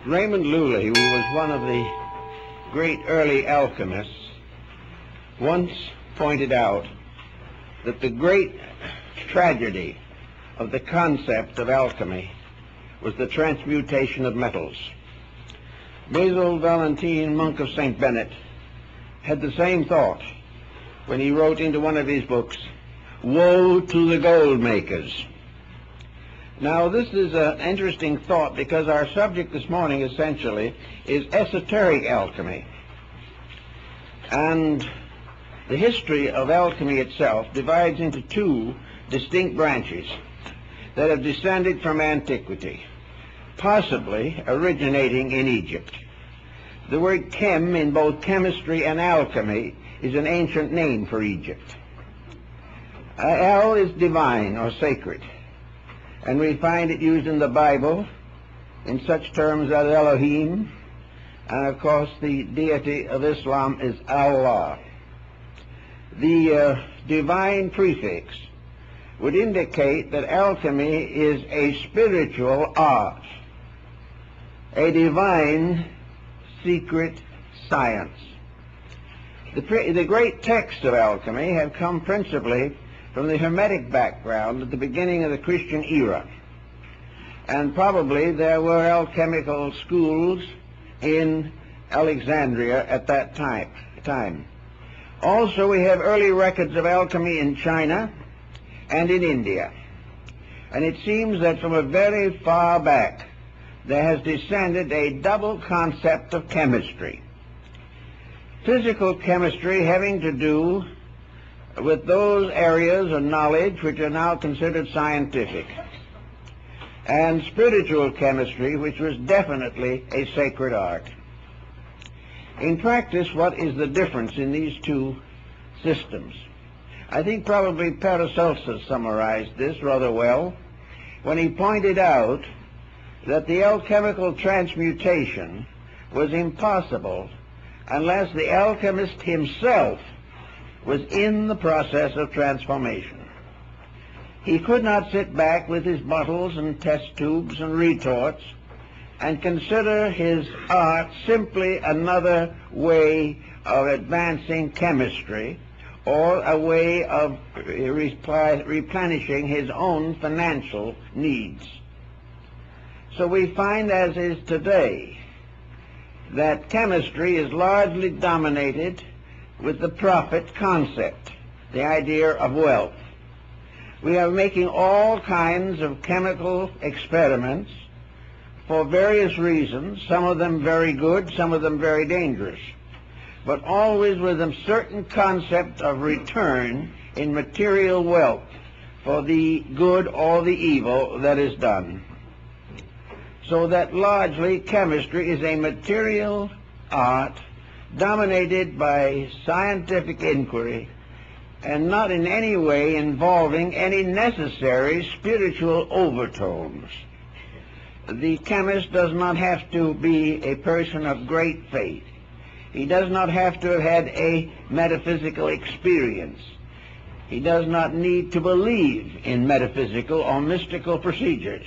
Raymond Lully, who was one of the great early alchemists, once pointed out that the great tragedy of the concept of alchemy was the transmutation of metals. Basil Valentine, monk of St. Bennet, had the same thought when he wrote into one of his books, "Woe to the gold makers." Now, this is an interesting thought because our subject this morning essentially is esoteric alchemy. And the history of alchemy itself divides into two distinct branches that have descended from antiquity, possibly originating in Egypt. The word chem in both chemistry and alchemy is an ancient name for Egypt. El is divine or sacred, and we find it used in the Bible in such terms as Elohim, and of course the deity of Islam is Allah. The divine prefix would indicate that alchemy is a spiritual art, a divine secret science. The great texts of alchemy have come principally from the Hermetic background at the beginning of the Christian era. And probably there were alchemical schools in Alexandria at that time. Also, we have early records of alchemy in China and in India. And it seems that from a very far back, there has descended a double concept of chemistry. Physical chemistry having to do with those areas of knowledge which are now considered scientific, and spiritual chemistry, which was definitely a sacred art. In practice, what is the difference in these two systems? I think probably Paracelsus summarized this rather well when he pointed out that the alchemical transmutation was impossible unless the alchemist himself was in the process of transformation. He could not sit back with his bottles and test tubes and retorts and consider his art simply another way of advancing chemistry or a way of replenishing his own financial needs. So we find, as is today, that chemistry is largely dominated with the profit concept, the idea of wealth. We are making all kinds of chemical experiments for various reasons, some of them very good, some of them very dangerous, but always with a certain concept of return in material wealth for the good or the evil that is done. So that largely chemistry is a material art dominated by scientific inquiry and not in any way involving any necessary spiritual overtones. The chemist does not have to be a person of great faith. He does not have to have had a metaphysical experience. He does not need to believe in metaphysical or mystical procedures.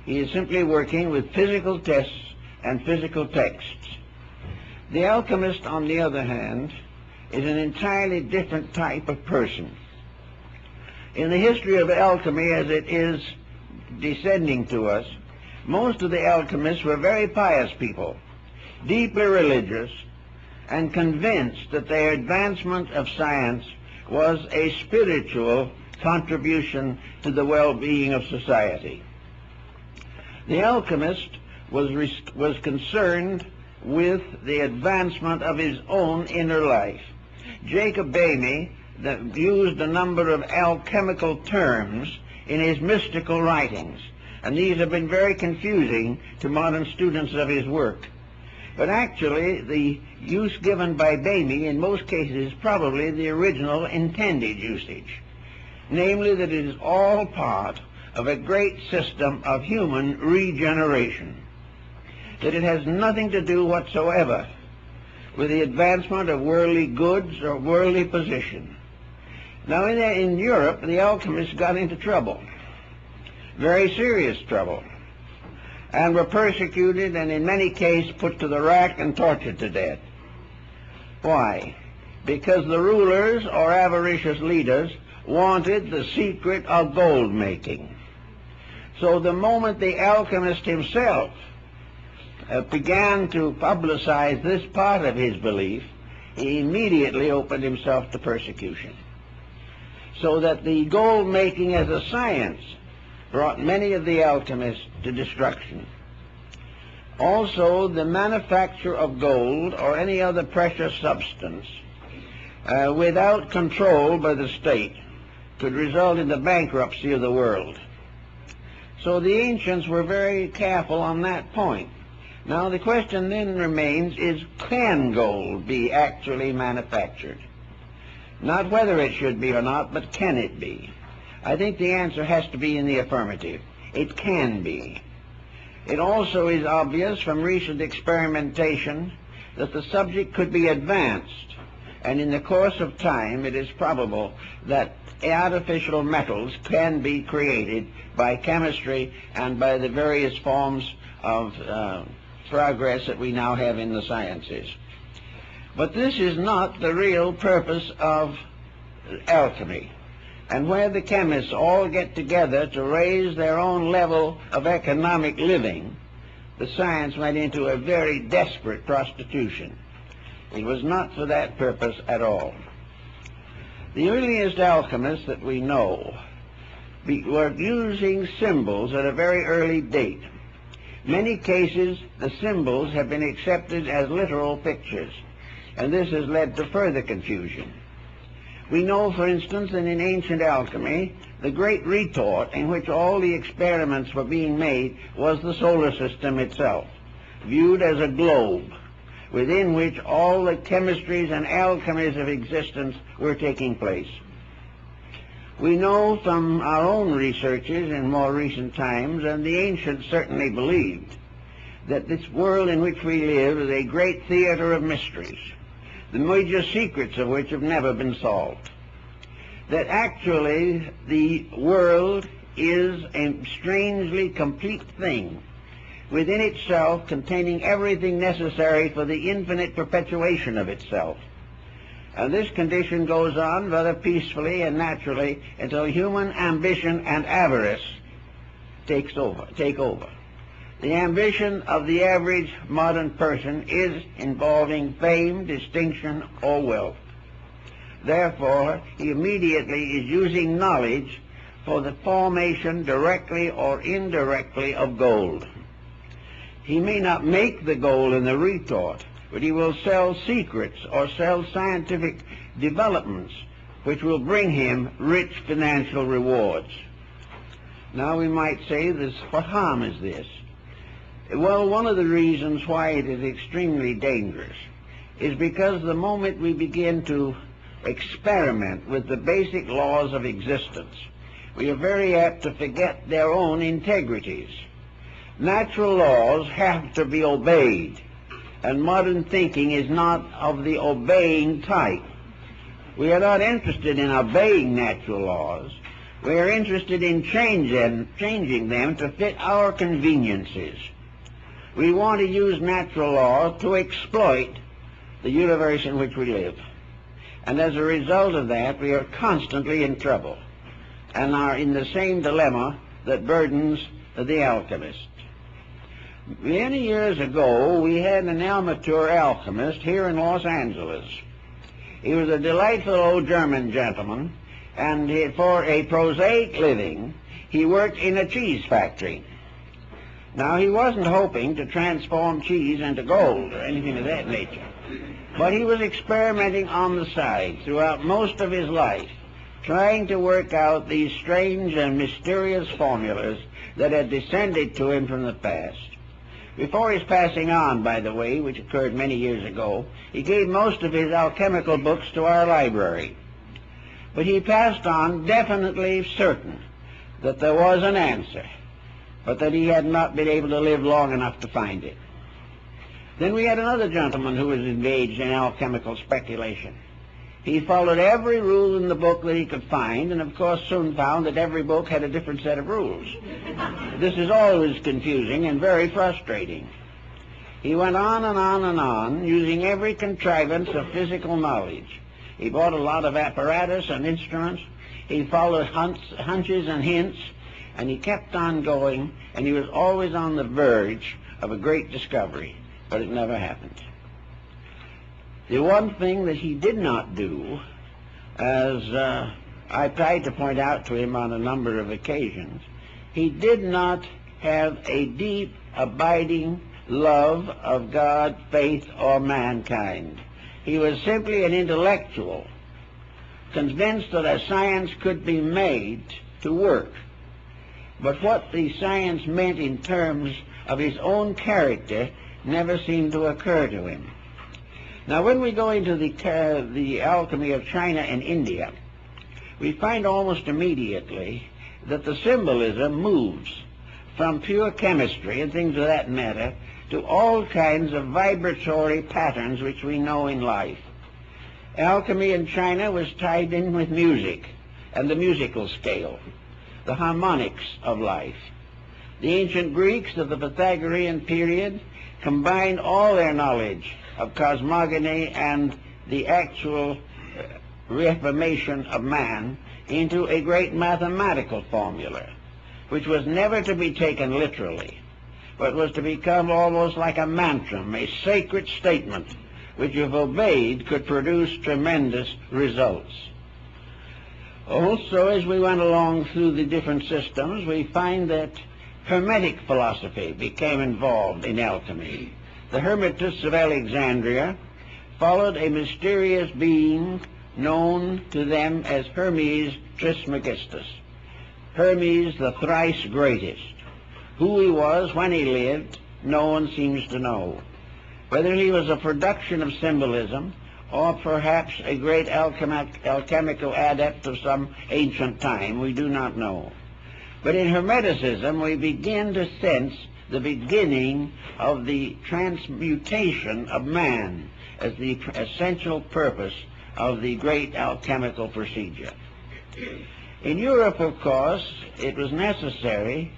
He is simply working with physical tests and physical texts. The alchemist, on the other hand, is an entirely different type of person. In the history of alchemy as it is descending to us, most of the alchemists were very pious people, deeply religious, and convinced that their advancement of science was a spiritual contribution to the well-being of society. The alchemist was concerned with the advancement of his own inner life. Jacob Boehme used a number of alchemical terms in his mystical writings, and these have been very confusing to modern students of his work. But actually, the use given by Boehme in most cases is probably the original intended usage, namely that it is all part of a great system of human regeneration, that it has nothing to do whatsoever with the advancement of worldly goods or worldly position. Now, in Europe, the alchemists got into trouble, very serious trouble. and were persecuted and in many cases put to the rack and tortured to death. Why? Because the rulers or avaricious leaders wanted the secret of gold making. So the moment the alchemist himself began to publicize this part of his belief, he immediately opened himself to persecution. So that the gold making as a science brought many of the alchemists to destruction. Also, the manufacture of gold or any other precious substance without control by the state could result in the bankruptcy of the world. So the ancients were very careful on that point. Now the question then remains is, can gold be actually manufactured? Not whether it should be or not, but can it be? I think the answer has to be in the affirmative. It can be. It also is obvious from recent experimentation that the subject could be advanced, and in the course of time it is probable that artificial metals can be created by chemistry and by the various forms of progress that we now have in the sciences. But this is not the real purpose of alchemy. And where the chemists all get together to raise their own level of economic living, the science went into a very desperate prostitution. It was not for that purpose at all. The earliest alchemists that we know were using symbols at a very early date. Many cases, the symbols have been accepted as literal pictures, and this has led to further confusion. We know, for instance, that in ancient alchemy, the great retort in which all the experiments were being made was the solar system itself, viewed as a globe, within which all the chemistries and alchemies of existence were taking place. We know from our own researches in more recent times, and the ancients certainly believed, that this world in which we live is a great theater of mysteries, the major secrets of which have never been solved. That actually the world is a strangely complete thing, within itself containing everything necessary for the infinite perpetuation of itself. And this condition goes on rather peacefully and naturally until human ambition and avarice take over. The ambition of the average modern person is involving fame, distinction, or wealth. Therefore, he immediately is using knowledge for the formation, directly or indirectly, of gold. He may not make the gold in the retort, but he will sell secrets or sell scientific developments which will bring him rich financial rewards. Now we might say this, what harm is this? Well, one of the reasons why it is extremely dangerous is because the moment we begin to experiment with the basic laws of existence, we are very apt to forget their own integrities. Natural laws have to be obeyed, and modern thinking is not of the obeying type. We are not interested in obeying natural laws. We are interested in changing them to fit our conveniences. We want to use natural law to exploit the universe in which we live. And as a result of that, we are constantly in trouble and are in the same dilemma that burdens the alchemist. Many years ago, we had an amateur alchemist here in Los Angeles. He was a delightful old German gentleman, and for a prosaic living, he worked in a cheese factory. Now, he wasn't hoping to transform cheese into gold or anything of that nature, but he was experimenting on the side throughout most of his life, trying to work out these strange and mysterious formulas that had descended to him from the past. Before his passing on, by the way, which occurred many years ago, he gave most of his alchemical books to our library. But he passed on definitely certain that there was an answer, but that he had not been able to live long enough to find it. Then we had another gentleman who was engaged in alchemical speculation. He followed every rule in the book that he could find, and of course soon found that every book had a different set of rules. This is always confusing and very frustrating. He went on and on and on, using every contrivance of physical knowledge. He bought a lot of apparatus and instruments. He followed hunches and hints, and he kept on going, and he was always on the verge of a great discovery, but it never happened. The one thing that he did not do, as I tried to point out to him on a number of occasions, he did not have a deep, abiding love of God, faith, or mankind. He was simply an intellectual, convinced that a science could be made to work. But what the science meant in terms of his own character never seemed to occur to him. Now, when we go into the alchemy of China and India, we find almost immediately that the symbolism moves from pure chemistry and things of that matter to all kinds of vibratory patterns which we know in life. Alchemy in China was tied in with music and the musical scale, the harmonics of life. The ancient Greeks of the Pythagorean period combined all their knowledge of cosmogony and the actual reformation of man into a great mathematical formula, which was never to be taken literally, but was to become almost like a mantra, a sacred statement, which if obeyed could produce tremendous results. Also, as we went along through the different systems, we find that Hermetic philosophy became involved in alchemy. The Hermetists of Alexandria followed a mysterious being known to them as Hermes Trismegistus, Hermes the thrice greatest. Who he was, when he lived, no one seems to know. Whether he was a production of symbolism or perhaps a great alchemical adept of some ancient time, we do not know. But in Hermeticism we begin to sense the beginning of the transmutation of man as the essential purpose of the great alchemical procedure. In Europe, of course, it was necessary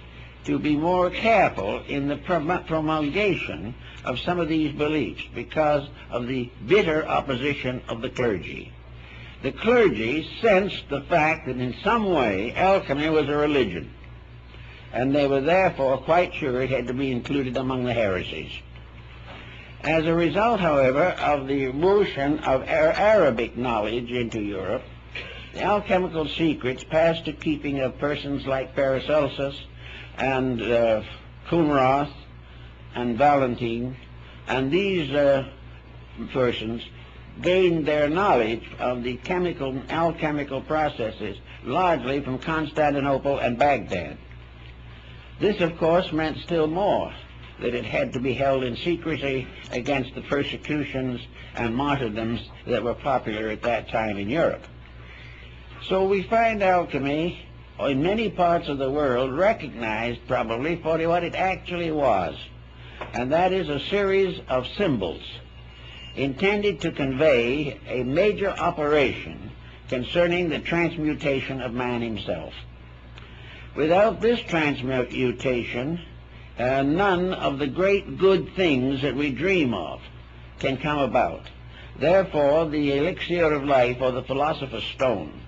to be more careful in the promulgation of some of these beliefs because of the bitter opposition of the clergy. The clergy sensed the fact that in some way alchemy was a religion, and they were therefore quite sure it had to be included among the heresies. As a result, however, of the motion of Arabic knowledge into Europe, the alchemical secrets passed to keeping of persons like Paracelsus and Kumroth and Valentine, and these persons gained their knowledge of the alchemical processes largely from Constantinople and Baghdad. This, of course, meant still more, that it had to be held in secrecy against the persecutions and martyrdoms that were popular at that time in Europe. So we find alchemy in many parts of the world recognized probably for what it actually was, and that is a series of symbols intended to convey a major operation concerning the transmutation of man himself. Without this transmutation, none of the great good things that we dream of can come about. Therefore, the elixir of life, or the philosopher's stone,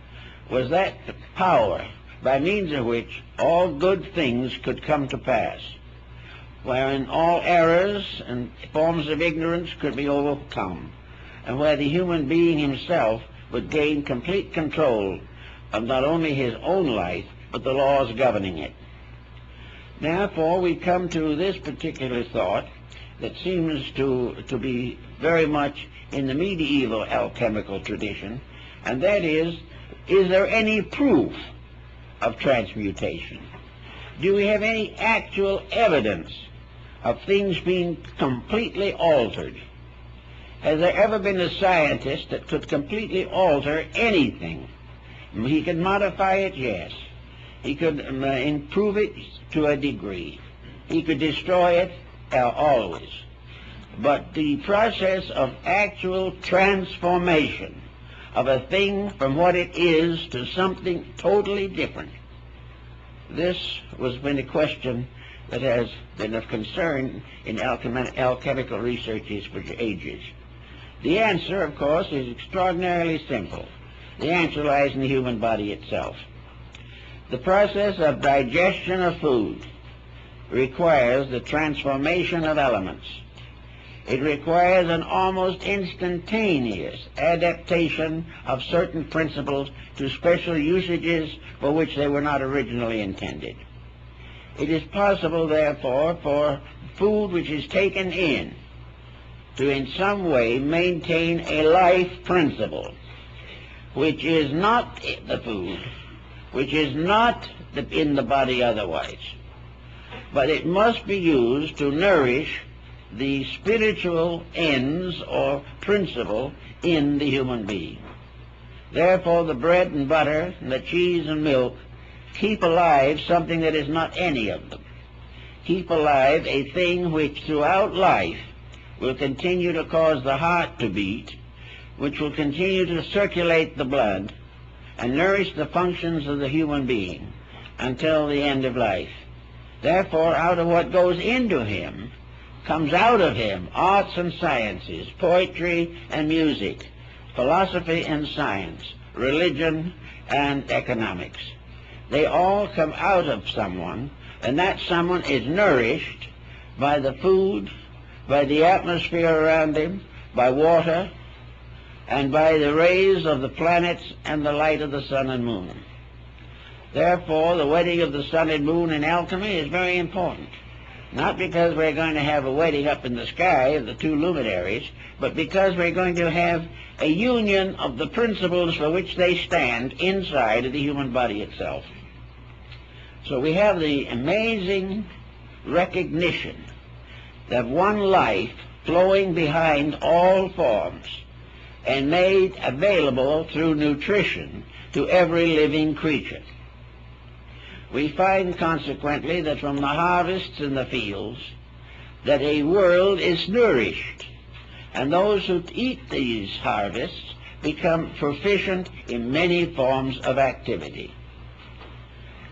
was that power by means of which all good things could come to pass, wherein all errors and forms of ignorance could be overcome, and where the human being himself would gain complete control of not only his own life, but the laws governing it. Therefore, we come to this particular thought that seems to be very much in the medieval alchemical tradition, and that is there any proof of transmutation? Do we have any actual evidence of things being completely altered? Has there ever been a scientist that could completely alter anything? He could modify it, yes. He could improve it to a degree. He could destroy it always. But the process of actual transformation of a thing from what it is to something totally different. This has been a question that has been of concern in alchemical researches for ages. The answer, of course, is extraordinarily simple. The answer lies in the human body itself. The process of digestion of food requires the transformation of elements. It requires an almost instantaneous adaptation of certain principles to special usages for which they were not originally intended. It is possible, therefore, for food which is taken in to in some way maintain a life principle which is not the food, which is not in the body otherwise, but it must be used to nourish the spiritual ends or principle in the human being. Therefore, the bread and butter and the cheese and milk keep alive something that is not any of them. Keep alive a thing which throughout life will continue to cause the heart to beat, which will continue to circulate the blood and nourish the functions of the human being until the end of life. Therefore, out of what goes into him comes out of him arts and sciences, poetry and music, philosophy and science, religion and economics. They all come out of someone, and that someone is nourished by the food, by the atmosphere around him, by water, and by the rays of the planets and the light of the sun and moon. Therefore, the wedding of the sun and moon in alchemy is very important. Not because we're going to have a wedding up in the sky of the two luminaries, but because we're going to have a union of the principles for which they stand inside of the human body itself. So we have the amazing recognition that one life flowing behind all forms and made available through nutrition to every living creature. We find, consequently, that from the harvests in the fields, that a world is nourished, and those who eat these harvests become proficient in many forms of activity.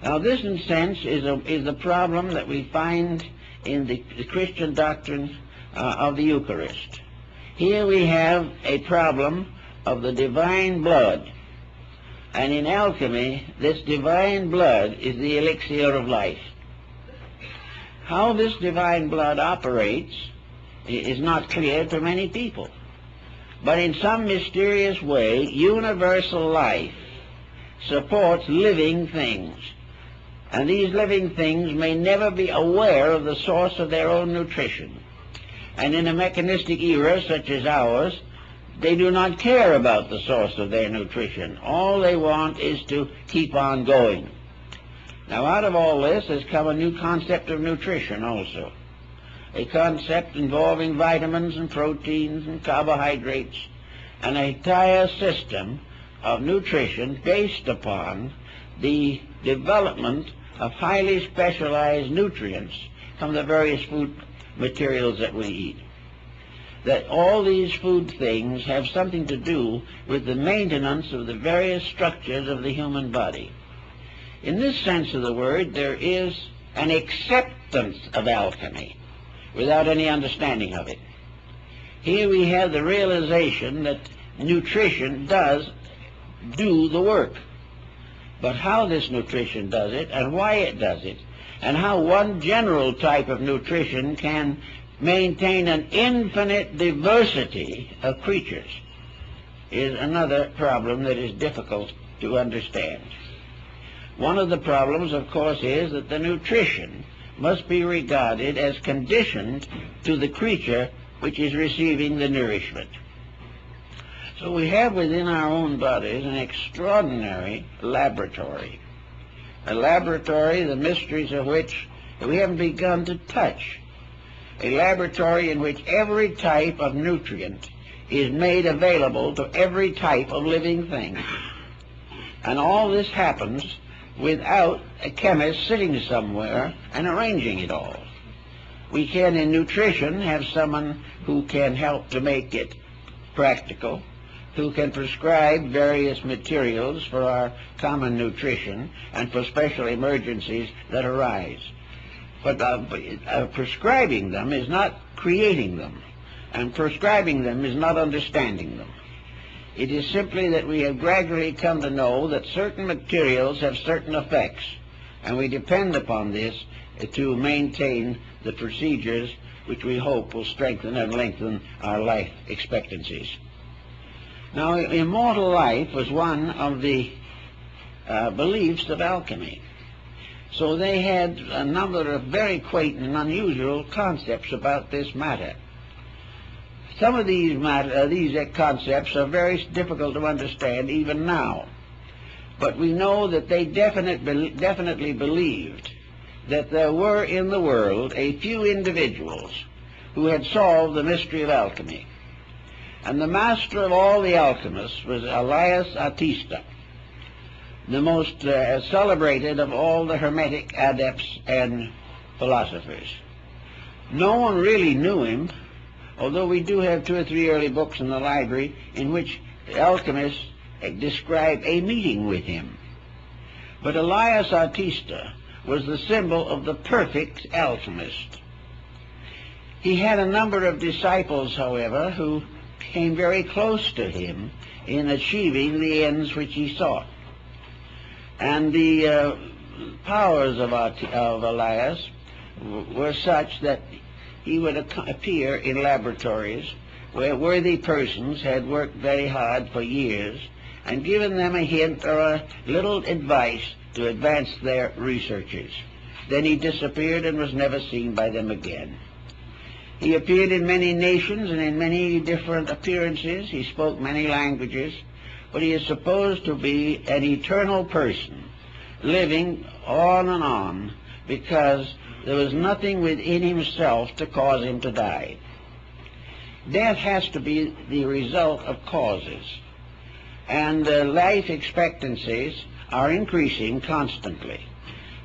Now, this, in a sense, is a problem that we find in the Christian doctrine of the Eucharist. Here we have a problem of the divine blood. And in alchemy, this divine blood is the elixir of life. How this divine blood operates is not clear to many people. But in some mysterious way, universal life supports living things. And these living things may never be aware of the source of their own nutrition. And in a mechanistic era such as ours, they do not care about the source of their nutrition. All they want is to keep on going. Now, out of all this has come a new concept of nutrition also. A concept involving vitamins and proteins and carbohydrates, and an entire system of nutrition based upon the development of highly specialized nutrients from the various food materials that we eat. That all these food things have something to do with the maintenance of the various structures of the human body. In this sense of the word, there is an acceptance of alchemy without any understanding of it. Here we have the realization that nutrition does do the work. But how this nutrition does it, and why it does it, and how one general type of nutrition can maintain an infinite diversity of creatures is another problem that is difficult to understand. One of the problems, of course, is that the nutrition must be regarded as conditioned to the creature which is receiving the nourishment. So we have within our own bodies an extraordinary laboratory, a laboratory the mysteries of which we haven't begun to touch, a laboratory in which every type of nutrient is made available to every type of living thing. And all this happens without a chemist sitting somewhere and arranging it all. We can, in nutrition, have someone who can help to make it practical. who can prescribe various materials for our common nutrition and for special emergencies that arise. But prescribing them is not creating them, and prescribing them is not understanding them. It is simply that we have gradually come to know that certain materials have certain effects, and we depend upon this to maintain the procedures which we hope will strengthen and lengthen our life expectancies. Now, immortal life was one of the beliefs of alchemy. So they had a number of very quaint and unusual concepts about this matter. Some of these concepts are very difficult to understand even now. But we know that they definitely believed that there were in the world a few individuals who had solved the mystery of alchemy. And the master of all the alchemists was Elias Atista, the most celebrated of all the Hermetic adepts and philosophers. No one really knew him, although we do have 2 or 3 early books in the library in which the alchemists describe a meeting with him. But Elias Atista was the symbol of the perfect alchemist. He had a number of disciples, however, who came very close to him in achieving the ends which he sought. And the powers of Elias were such that he would appear in laboratories where worthy persons had worked very hard for years and given them a hint or a little advice to advance their researches. Then he disappeared and was never seen by them again. He appeared in many nations and in many different appearances. He spoke many languages, but he is supposed to be an eternal person, living on and on, because there was nothing within himself to cause him to die. Death has to be the result of causes, and life expectancies are increasing constantly.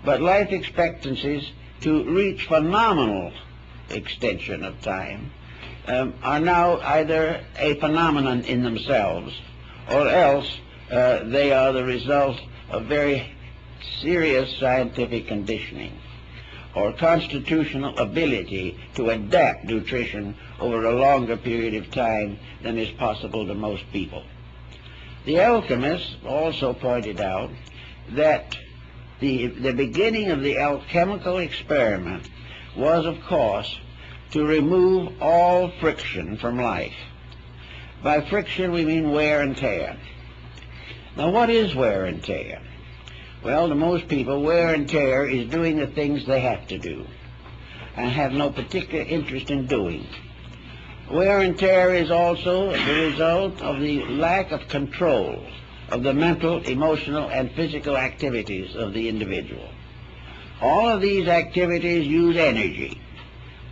But life expectancies to reach phenomenal extension of time are now either a phenomenon in themselves, or else they are the result of very serious scientific conditioning or constitutional ability to adapt nutrition over a longer period of time than is possible to most people. The alchemists also pointed out that the beginning of the alchemical experiment was, of course, to remove all friction from life. By friction we mean wear and tear. Now, what is wear and tear? Well, to most people, wear and tear is doing the things they have to do and have no particular interest in doing. Wear and tear is also the result of the lack of control of the mental, emotional, and physical activities of the individual. All of these activities use energy.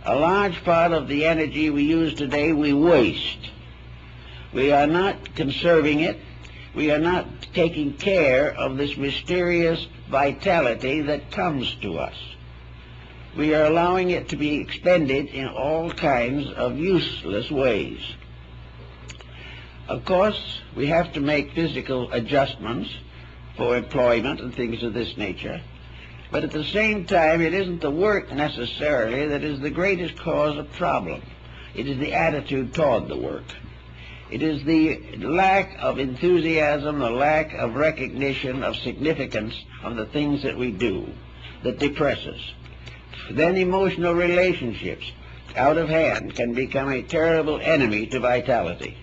A large part of the energy we use today we waste. We are not conserving it. We are not taking care of this mysterious vitality that comes to us. We are allowing it to be expended in all kinds of useless ways. Of course, we have to make physical adjustments for employment and things of this nature, but at the same time, it isn't the work necessarily that is the greatest cause of problem. It is the attitude toward the work. It is the lack of enthusiasm, the lack of recognition of significance of the things that we do that depresses. Then emotional relationships, out of hand, can become a terrible enemy to vitality.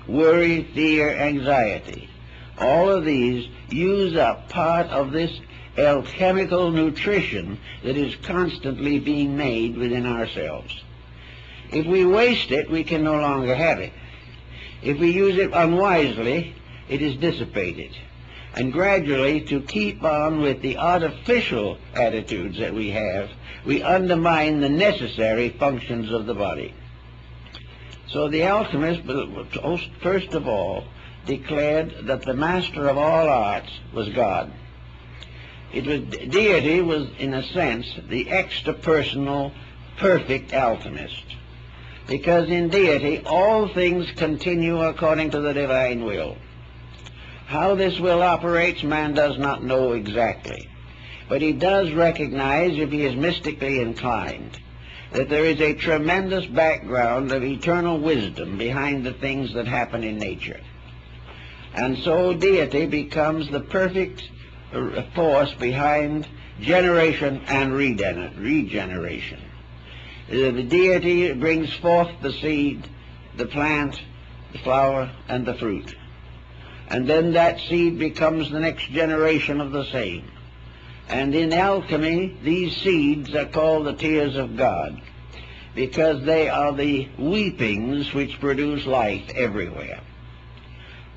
Worry, fear, anxiety, all of these use up part of this alchemical nutrition that is constantly being made within ourselves. If we waste it, we can no longer have it. If we use it unwisely, it is dissipated. And gradually, to keep on with the artificial attitudes that we have, we undermine the necessary functions of the body. So the alchemists, first of all, declared that the master of all arts was God. Deity was, in a sense, the extra-personal, perfect alchemist. because in deity all things continue according to the divine will. How this will operates, man does not know exactly. But he does recognize, if he is mystically inclined, that there is a tremendous background of eternal wisdom behind the things that happen in nature. And so deity becomes the perfect force behind generation and regeneration. The deity brings forth the seed, the plant, the flower, and the fruit. And then that seed becomes the next generation of the same. And in alchemy, these seeds are called the tears of God, because they are the weepings which produce life everywhere.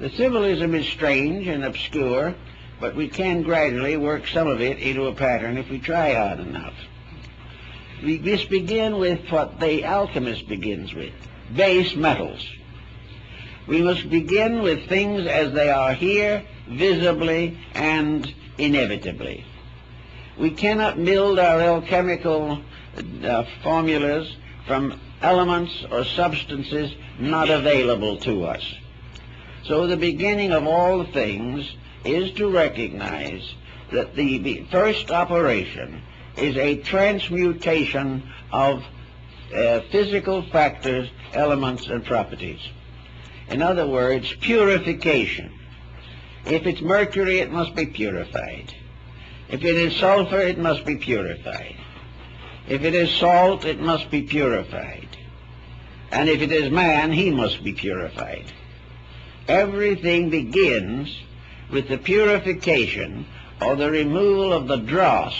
The symbolism is strange and obscure, but we can gradually work some of it into a pattern if we try hard enough. We must begin with what the alchemist begins with, base metals. We must begin with things as they are here, visibly and inevitably. We cannot build our alchemical formulas from elements or substances not available to us. So the beginning of all things is to recognize that the first operation is a transmutation of physical factors, elements, and properties. In other words, purification. If it's mercury, it must be purified. If it is sulfur, it must be purified. If it is salt, it must be purified. And if it is man, he must be purified. Everything begins with the purification or the removal of the dross,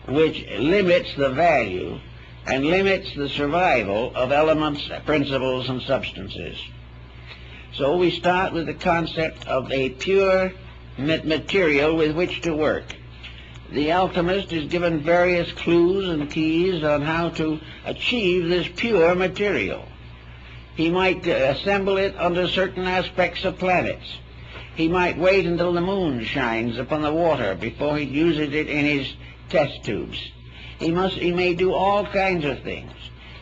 which limits the value and limits the survival of elements, principles, and substances. So we start with the concept of a pure material with which to work. The alchemist is given various clues and keys on how to achieve this pure material. He might assemble it under certain aspects of planets. He might wait until the moon shines upon the water before he uses it in his test tubes. He may do all kinds of things.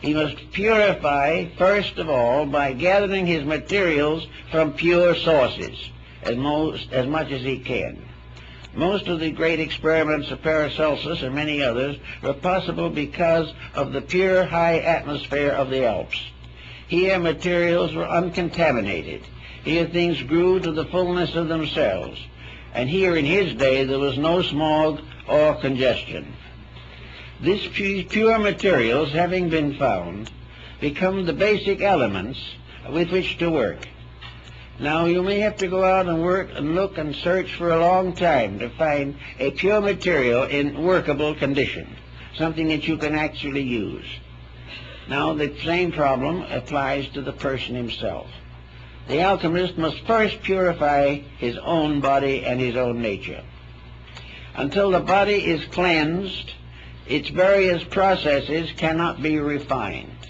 He must purify, first of all, by gathering his materials from pure sources, as much as he can. Most of the great experiments of Paracelsus and many others were possible because of the pure high atmosphere of the Alps. Here materials were uncontaminated. Here things grew to the fullness of themselves. And here in his day there was no smog or congestion. These pure materials, having been found, become the basic elements with which to work. Now, you may have to go out and work and look and search for a long time to find a pure material in workable condition, something that you can actually use. Now, the same problem applies to the person himself. The alchemist must first purify his own body and his own nature. Until the body is cleansed, its various processes cannot be refined,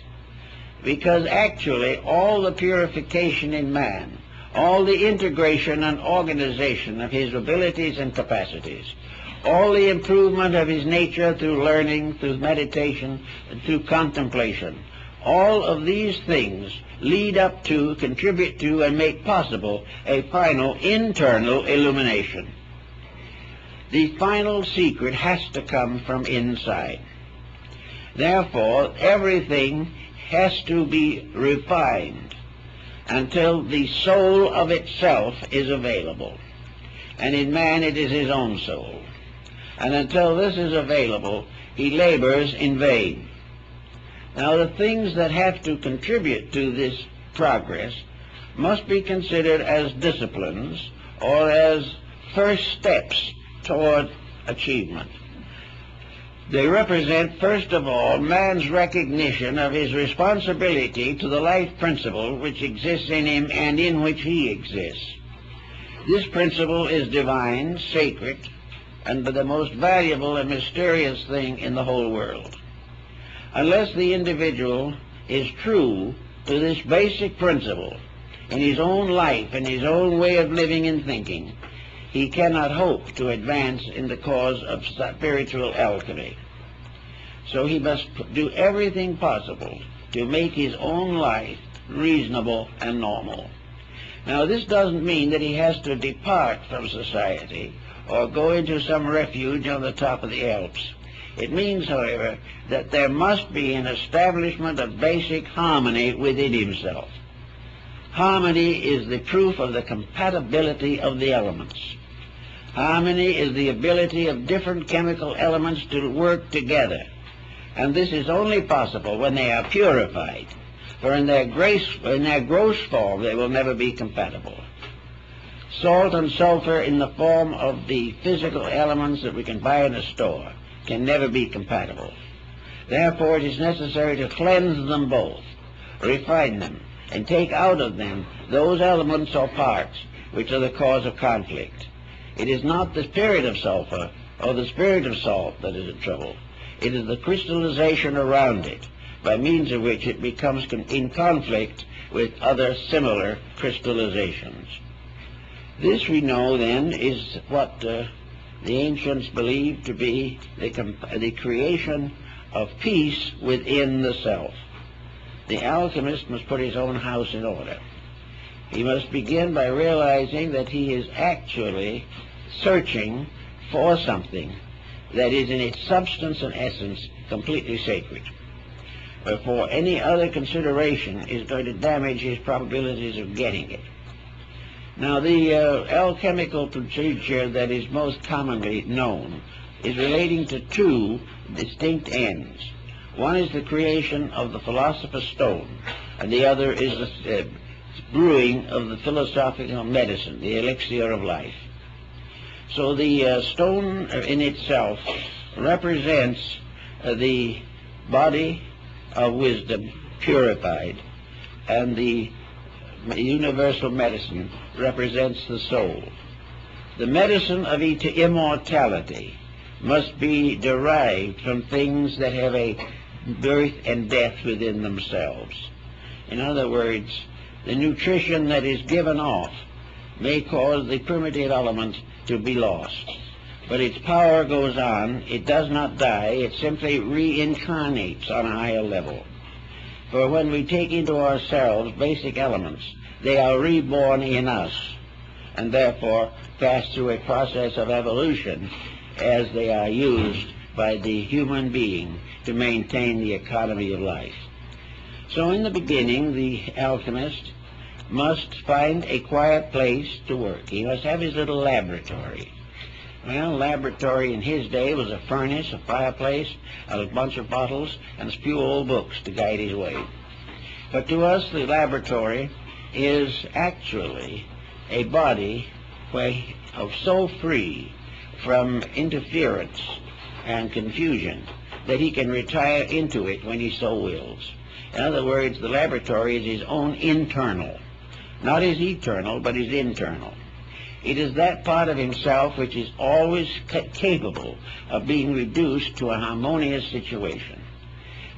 because actually all the purification in man, all the integration and organization of his abilities and capacities, all the improvement of his nature through learning, through meditation, and through contemplation, all of these things lead up to, contribute to, and make possible a final internal illumination. The final secret has to come from inside. Therefore, everything has to be refined until the soul of itself is available. And in man it is his own soul. And until this is available, he labors in vain. Now, the things that have to contribute to this progress must be considered as disciplines or as first steps toward achievement. They represent, first of all, man's recognition of his responsibility to the life principle which exists in him and in which he exists. This principle is divine, sacred, and the most valuable and mysterious thing in the whole world. Unless the individual is true to this basic principle in his own life and his own way of living and thinking, he cannot hope to advance in the cause of spiritual alchemy. So he must do everything possible to make his own life reasonable and normal. Now, this doesn't mean that he has to depart from society or go into some refuge on the top of the Alps. It means, however, that there must be an establishment of basic harmony within himself. Harmony is the proof of the compatibility of the elements. Harmony is the ability of different chemical elements to work together, and this is only possible when they are purified, for in their gross form they will never be compatible. Salt and sulfur in the form of the physical elements that we can buy in a store can never be compatible. Therefore, it is necessary to cleanse them both, refine them, and take out of them those elements or parts which are the cause of conflict. It is not the spirit of sulfur or the spirit of salt that is in trouble. It is the crystallization around it, by means of which it becomes in conflict with other similar crystallizations. This, we know, then, is what the ancients believed to be the creation of peace within the self. The alchemist must put his own house in order. He must begin by realizing that he is actually searching for something that is in its substance and essence completely sacred. For any other consideration is going to damage his probabilities of getting it. Now, the alchemical procedure that is most commonly known is relating to two distinct ends. One is the creation of the philosopher's stone, and the other is the brewing of the philosophical medicine, the elixir of life. So the stone in itself represents the body of wisdom purified, and the universal medicine represents the soul. The medicine of immortality must be derived from things that have a birth and death within themselves. In other words, the nutrition that is given off may cause the primitive element to be lost, but its power goes on. It does not die. It simply reincarnates on a higher level. For when we take into ourselves basic elements, they are reborn in us, and therefore pass through a process of evolution as they are used by the human being to maintain the economy of life. So in the beginning, the alchemist must find a quiet place to work. He must have his little laboratory. Well, laboratory in his day was a furnace, a fireplace, a bunch of bottles, and a few old books to guide his way. But to us, the laboratory is actually a body so free from interference and confusion that he can retire into it when he so wills. In other words, the laboratory is his own internal, not his eternal, but his internal. It is that part of himself which is always capable of being reduced to a harmonious situation.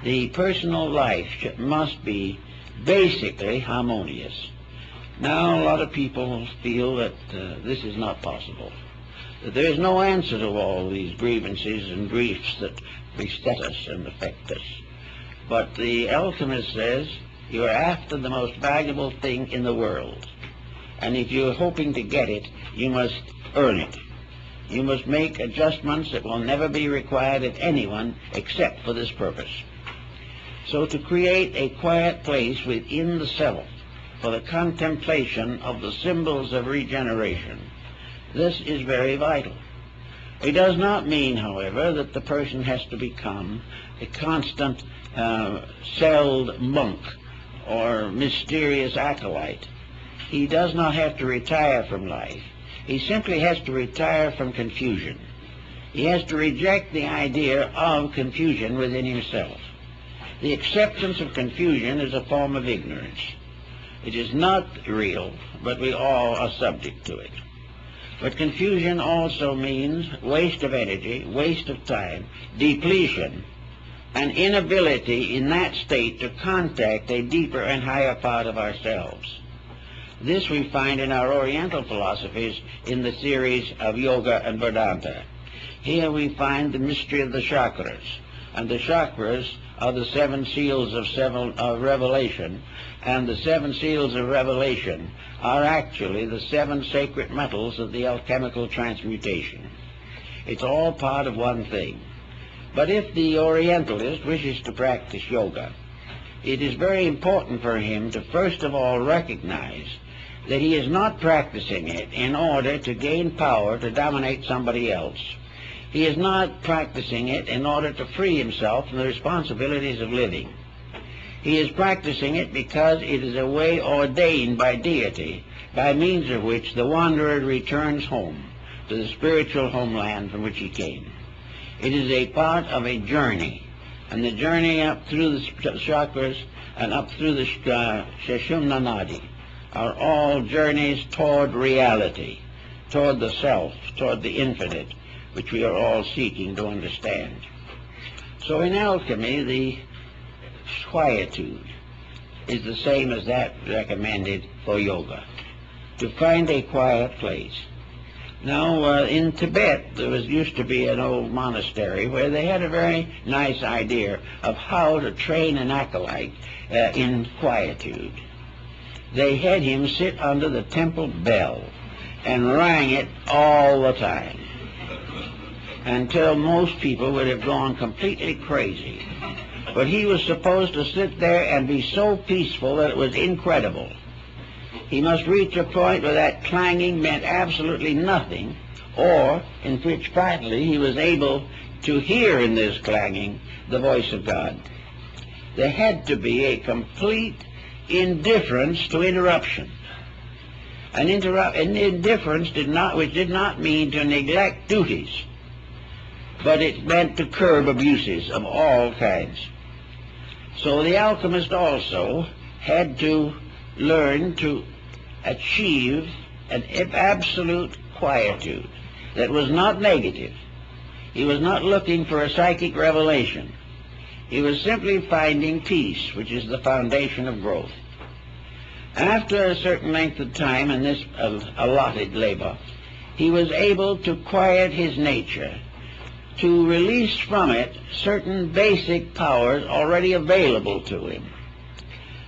The personal life must be basically harmonious. Now, a lot of people feel that this is not possible, that there is no answer to all these grievances and griefs that beset us and affect us. But the alchemist says, you are after the most valuable thing in the world, and if you're hoping to get it, you must earn it. You must make adjustments that will never be required of anyone except for this purpose. So to create a quiet place within the self for the contemplation of the symbols of regeneration, this is very vital. It does not mean, however, that the person has to become a constant celled monk or mysterious acolyte. He does not have to retire from life. He simply has to retire from confusion. He has to reject the idea of confusion within himself. The acceptance of confusion is a form of ignorance. It is not real, but we all are subject to it. But confusion also means waste of energy, waste of time, depletion, and inability in that state to contact a deeper and higher part of ourselves. This we find in our Oriental philosophies in the series of Yoga and Vedanta. Here we find the mystery of the chakras, and the chakras are the seven seals of Revelation, and the seven seals of Revelation are actually the seven sacred metals of the alchemical transmutation. It's all part of one thing. But if the Orientalist wishes to practice yoga, it is very important for him to first of all recognize that he is not practicing it in order to gain power to dominate somebody else. He is not practicing it in order to free himself from the responsibilities of living. He is practicing it because it is a way ordained by deity, by means of which the wanderer returns home to the spiritual homeland from which he came. It is a part of a journey, and the journey up through the chakras and up through the Sushumna Nadi are all journeys toward reality, toward the self, toward the infinite, which we are all seeking to understand. So in alchemy, the quietude is the same as that recommended for yoga, to find a quiet place. Now, in Tibet, there used to be an old monastery where they had a very nice idea of how to train an acolyte in quietude. They had him sit under the temple bell and rang it all the time, until most people would have gone completely crazy. But he was supposed to sit there and be so peaceful that it was incredible. He must reach a point where that clanging meant absolutely nothing, or in which finally he was able to hear in this clanging the voice of God. There had to be a complete indifference to interruption. An indifference which did not mean to neglect duties, but it meant to curb abuses of all kinds. So the alchemist also had to learn to achieve an absolute quietude that was not negative. He was not looking for a psychic revelation. He was simply finding peace, which is the foundation of growth. After a certain length of time in this allotted labor, he was able to quiet his nature, to release from it certain basic powers already available to him,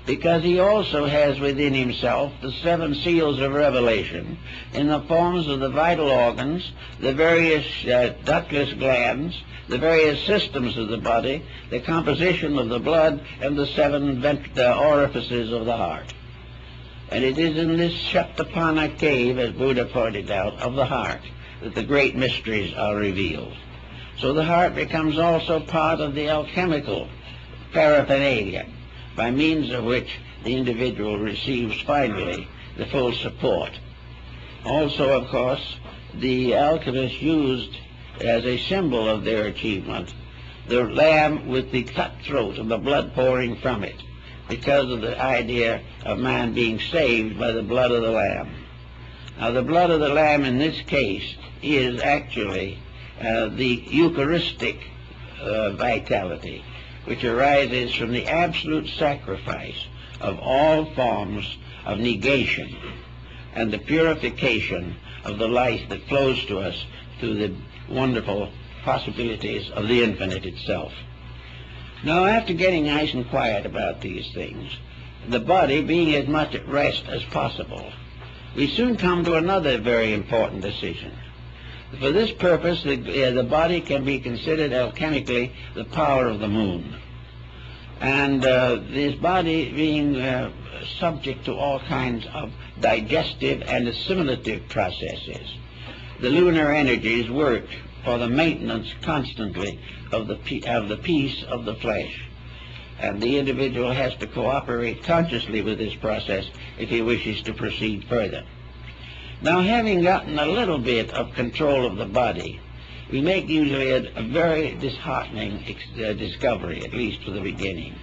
because he also has within himself the seven seals of revelation in the forms of the vital organs, the various ductless glands, the various systems of the body, the composition of the blood, and the seven orifices of the heart. And it is in this Shatapana cave, as Buddha pointed out, of the heart, that the great mysteries are revealed. So the heart becomes also part of the alchemical paraphernalia, by means of which the individual receives finally the full support. Also, of course, the alchemists used as a symbol of their achievement the lamb with the cut throat and the blood pouring from it, because of the idea of man being saved by the blood of the lamb. Now, the blood of the lamb in this case is actually the Eucharistic vitality, which arises from the absolute sacrifice of all forms of negation and the purification of the life that flows to us through the wonderful possibilities of the infinite itself. Now, after getting nice and quiet about these things, the body being as much at rest as possible, we soon come to another very important decision. For this purpose, the body can be considered alchemically the power of the moon. And this body being subject to all kinds of digestive and assimilative processes, the lunar energies work for the maintenance constantly of the peace of the flesh. And the individual has to cooperate consciously with this process if he wishes to proceed further. Now, having gotten a little bit of control of the body, we make usually a very disheartening discovery, at least for the beginning.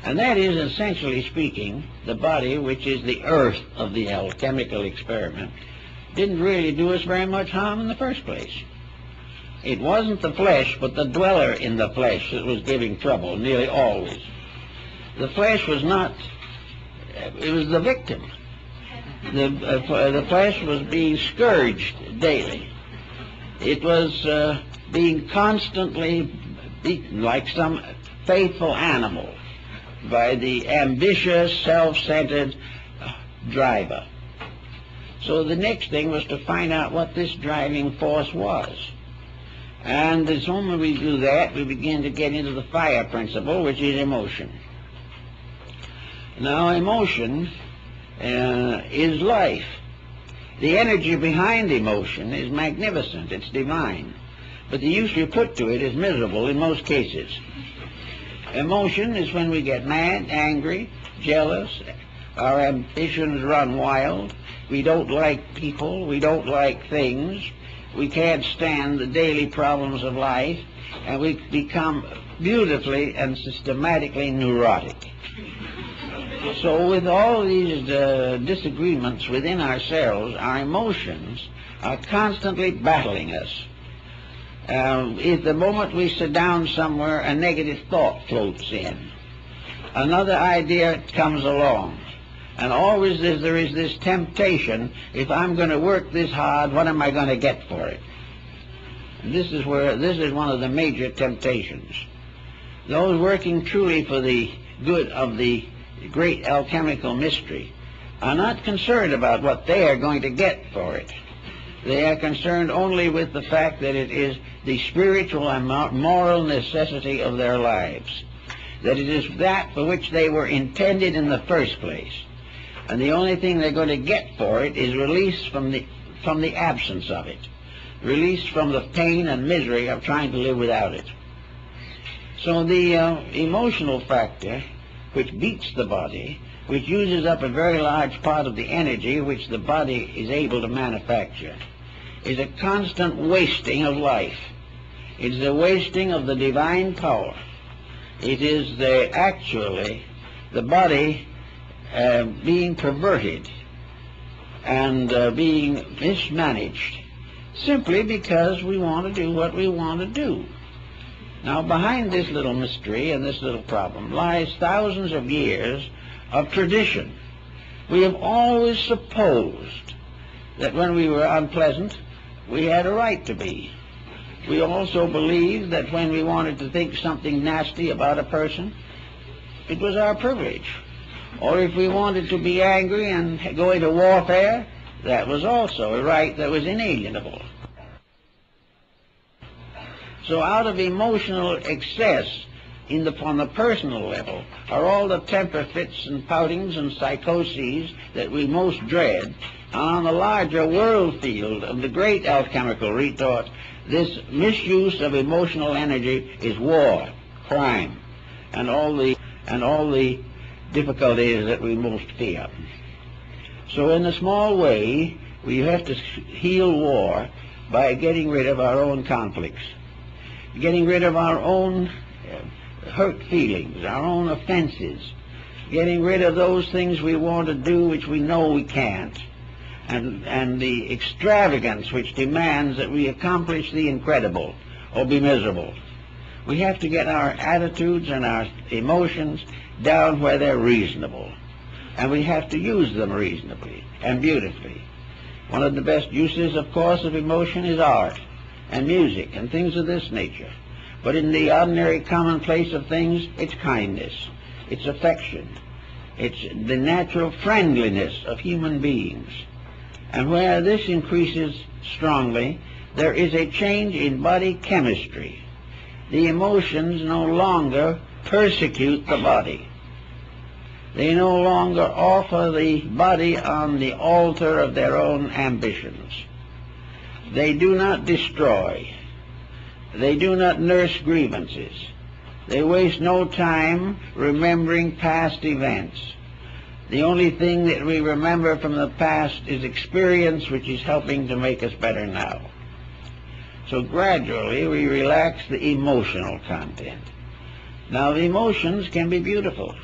And that is, essentially speaking, the body, which is the earth of the alchemical experiment, didn't really do us very much harm in the first place. It wasn't the flesh, but the dweller in the flesh that was giving trouble, nearly always. The flesh was not, it was the victim. The flesh was being scourged daily. It was being constantly beaten like some faithful animal, by the ambitious, self-centered driver. So the next thing was to find out what this driving force was. And the moment we do that, we begin to get into the fire principle, which is emotion. Now, emotion is life. The energy behind emotion is magnificent. It's divine. But the use we put to it is miserable in most cases. Emotion is when we get mad, angry, jealous, our ambitions run wild, we don't like people, we don't like things, we can't stand the daily problems of life, and we become beautifully and systematically neurotic. So with all these disagreements within ourselves, our emotions are constantly battling us. If the moment we sit down somewhere, a negative thought floats in. Another idea comes along. And always there is this temptation, if I'm going to work this hard, what am I going to get for it? And this is one of the major temptations. Those working truly for the good of the great alchemical mystery are not concerned about what they are going to get for it. They are concerned only with the fact that it is the spiritual and moral necessity of their lives, that it is that for which they were intended in the first place. And the only thing they're going to get for it is release from the absence of it, release from the pain and misery of trying to live without it. So the emotional factor, which beats the body, which uses up a very large part of the energy which the body is able to manufacture, is a constant wasting of life. It's the wasting of the divine power. It is actually the body being perverted and being mismanaged simply because we want to do what we want to do. Now, behind this little mystery and this little problem lies thousands of years of tradition. We have always supposed that when we were unpleasant, we had a right to be. We also believed that when we wanted to think something nasty about a person, it was our privilege. Or if we wanted to be angry and go into warfare, that was also a right that was inalienable. So out of emotional excess on the personal level are all the temper fits and poutings and psychoses that we most dread. And on the larger world field of the great alchemical retort, this misuse of emotional energy is war, crime, and all the difficulties that we most fear. So in a small way, we have to heal war by getting rid of our own conflicts, getting rid of our own hurt feelings, our own offenses, getting rid of those things we want to do which we know we can't, and the extravagance which demands that we accomplish the incredible or be miserable. We have to get our attitudes and our emotions down where they're reasonable, and we have to use them reasonably and beautifully. One of the best uses, of course, of emotion is art and music and things of this nature. But in the ordinary commonplace of things, it's kindness, it's affection, it's the natural friendliness of human beings. And where this increases strongly, there is a change in body chemistry. The emotions no longer persecute the body. They no longer offer the body on the altar of their own ambitions. They do not destroy. They do not nurse grievances. They waste no time remembering past events. The only thing that we remember from the past is experience which is helping to make us better now. So gradually we relax the emotional content. Now the emotions can be beautiful,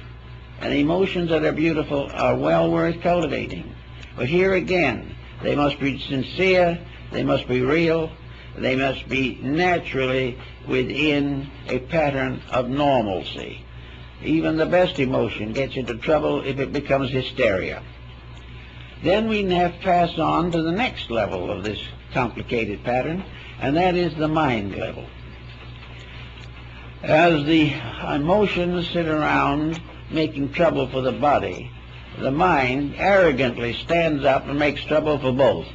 and emotions that are beautiful are well worth cultivating. But here again, they must be sincere, they must be real, they must be naturally within a pattern of normalcy. Even the best emotion gets into trouble if it becomes hysteria. Then we have to pass on to the next level of this complicated pattern, and that is the mind level. As the emotions sit around making trouble for the body, the mind arrogantly stands up and makes trouble for both.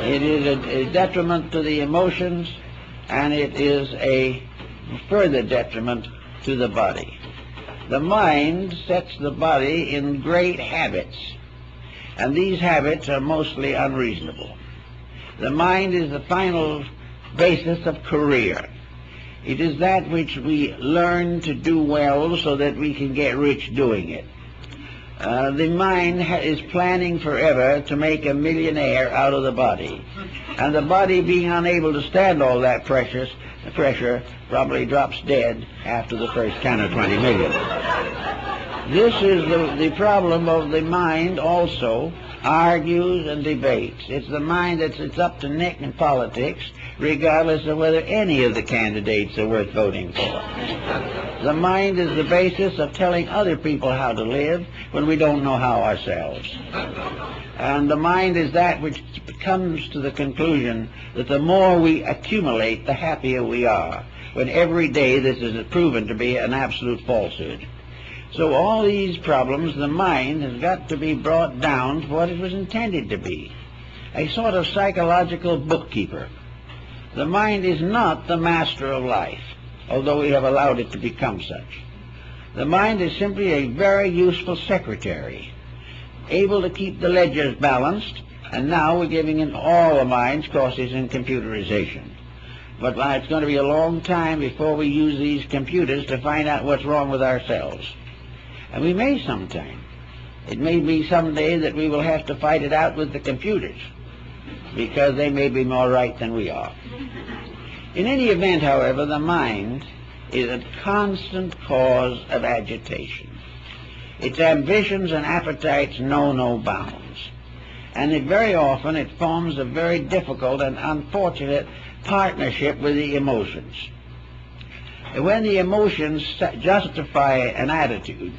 It is a detriment to the emotions, and it is a further detriment to the body. The mind sets the body in great habits, and these habits are mostly unreasonable. The mind is the final basis of career. It is that which we learn to do well so that we can get rich doing it. The mind is planning forever to make a millionaire out of the body. And the body, being unable to stand all that pressure probably drops dead after the first 10 or 20 million. This is the problem of the mind also, argues and debates. It's the mind that's up to neck in politics, regardless of whether any of the candidates are worth voting for. The mind is the basis of telling other people how to live when we don't know how ourselves. And the mind is that which comes to the conclusion that the more we accumulate, the happier we are, when every day this is proven to be an absolute falsehood. So all these problems, the mind has got to be brought down to what it was intended to be, a sort of psychological bookkeeper. The mind is not the master of life, although we have allowed it to become such. The mind is simply a very useful secretary, able to keep the ledgers balanced, and now we're giving in all the mind's courses in computerization. But it's going to be a long time before we use these computers to find out what's wrong with ourselves. And we may sometime. It may be someday that we will have to fight it out with the computers, because they may be more right than we are. In any event, however, the mind is a constant cause of agitation. Its ambitions and appetites know no bounds, and very often it forms a very difficult and unfortunate partnership with the emotions. When the emotions justify an attitude,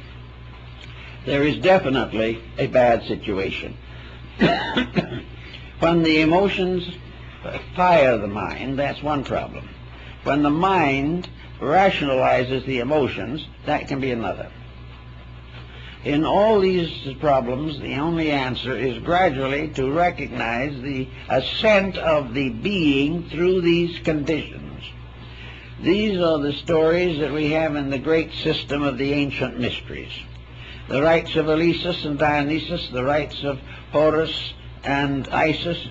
there is definitely a bad situation. When the emotions fire the mind, that's one problem. When the mind rationalizes the emotions, that can be another. In all these problems, the only answer is gradually to recognize the ascent of the being through these conditions. These are the stories that we have in the great system of the ancient mysteries. The rites of Elysus and Dionysus, the rites of Horus and Isis,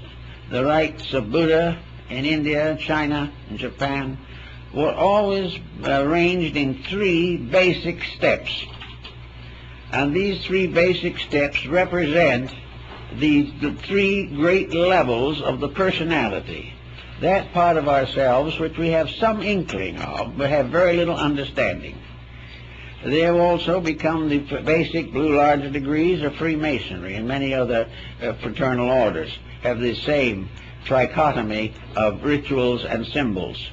the rites of Buddha in India, China, and Japan, were always arranged in 3 basic steps. And these 3 basic steps represent the 3 great levels of the personality, that part of ourselves which we have some inkling of, but have very little understanding. They have also become the basic Blue Lodge degrees of Freemasonry, and many other fraternal orders have the same trichotomy of rituals and symbols.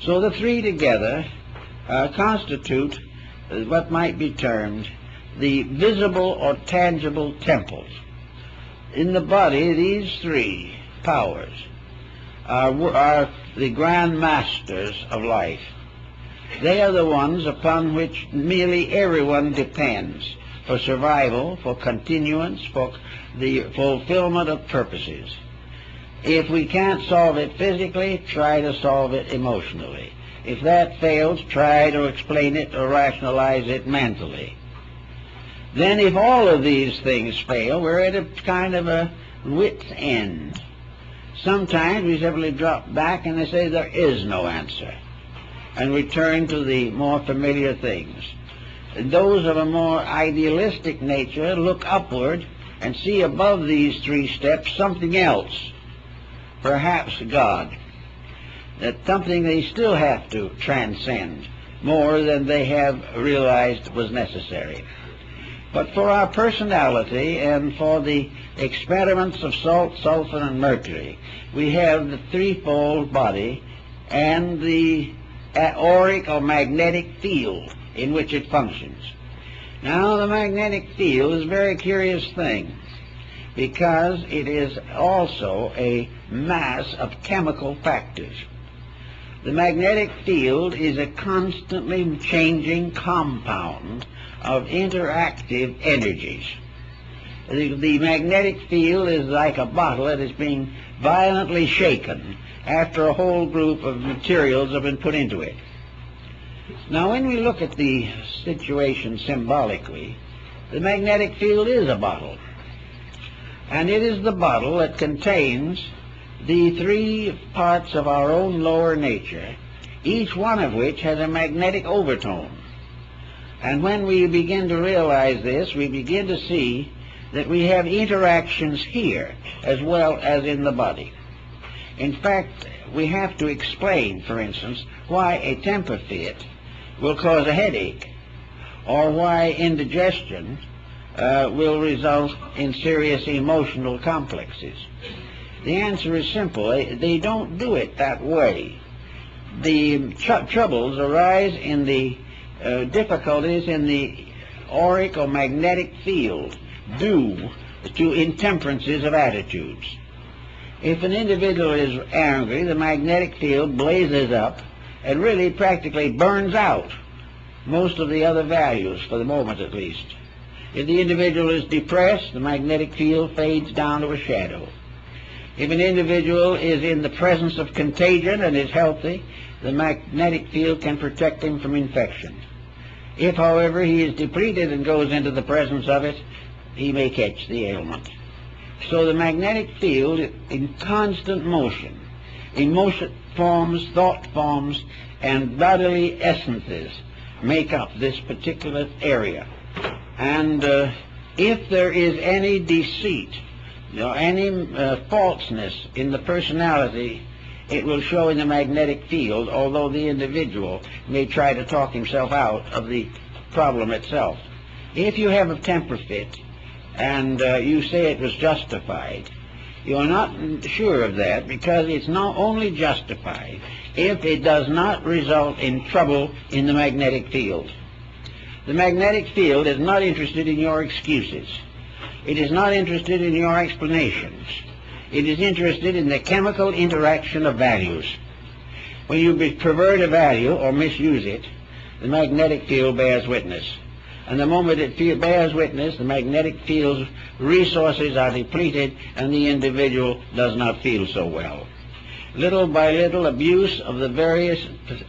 So the 3 together constitute what might be termed the visible or tangible temples. In the body, these 3 powers are the grand masters of life. They are the ones upon which nearly everyone depends for survival, for continuance, for the fulfillment of purposes. If we can't solve it physically, try to solve it emotionally. If that fails, try to explain it or rationalize it mentally. Then if all of these things fail, we're at a kind of a wit's end. Sometimes we simply drop back and they say there is no answer, and return to the more familiar things. And those of a more idealistic nature look upward and see above these 3 steps something else, perhaps God. That's something they still have to transcend more than they have realized was necessary. But for our personality and for the experiments of salt, sulfur, and mercury, we have the 3-fold body and the auric or magnetic field in which it functions. Now, the magnetic field is a very curious thing, because it is also a mass of chemical factors. The magnetic field is a constantly changing compound of interactive energies. The magnetic field is like a bottle that is being violently shaken after a whole group of materials have been put into it. Now, when we look at the situation symbolically, the magnetic field is a bottle. And it is the bottle that contains the three parts of our own lower nature, each one of which has a magnetic overtone. And when we begin to realize this, we begin to see that we have interactions here as well as in the body. In fact, we have to explain, for instance, why a temper fit will cause a headache, or why indigestion will result in serious emotional complexes. The answer is simple. They don't do it that way. The troubles arise in the difficulties in the auric or magnetic field due to intemperances of attitudes. If an individual is angry, the magnetic field blazes up and really practically burns out most of the other values, for the moment at least. If the individual is depressed, the magnetic field fades down to a shadow. If an individual is in the presence of contagion and is healthy, the magnetic field can protect him from infection. If, however, he is depleted and goes into the presence of it, he may catch the ailment. So the magnetic field, in constant motion, emotion forms, thought forms, and bodily essences make up this particular area. And if there is any deceit, any falseness in the personality, it will show in the magnetic field, although the individual may try to talk himself out of the problem itself. If you have a temper fit and you say it was justified, you are not sure of that, because it's not only justified if it does not result in trouble in the magnetic field. The magnetic field is not interested in your excuses. It is not interested in your explanations. It is interested in the chemical interaction of values. When you pervert a value or misuse it, the magnetic field bears witness. And the moment it bears witness, the magnetic field's resources are depleted and the individual does not feel so well. Little by little, abuse of the various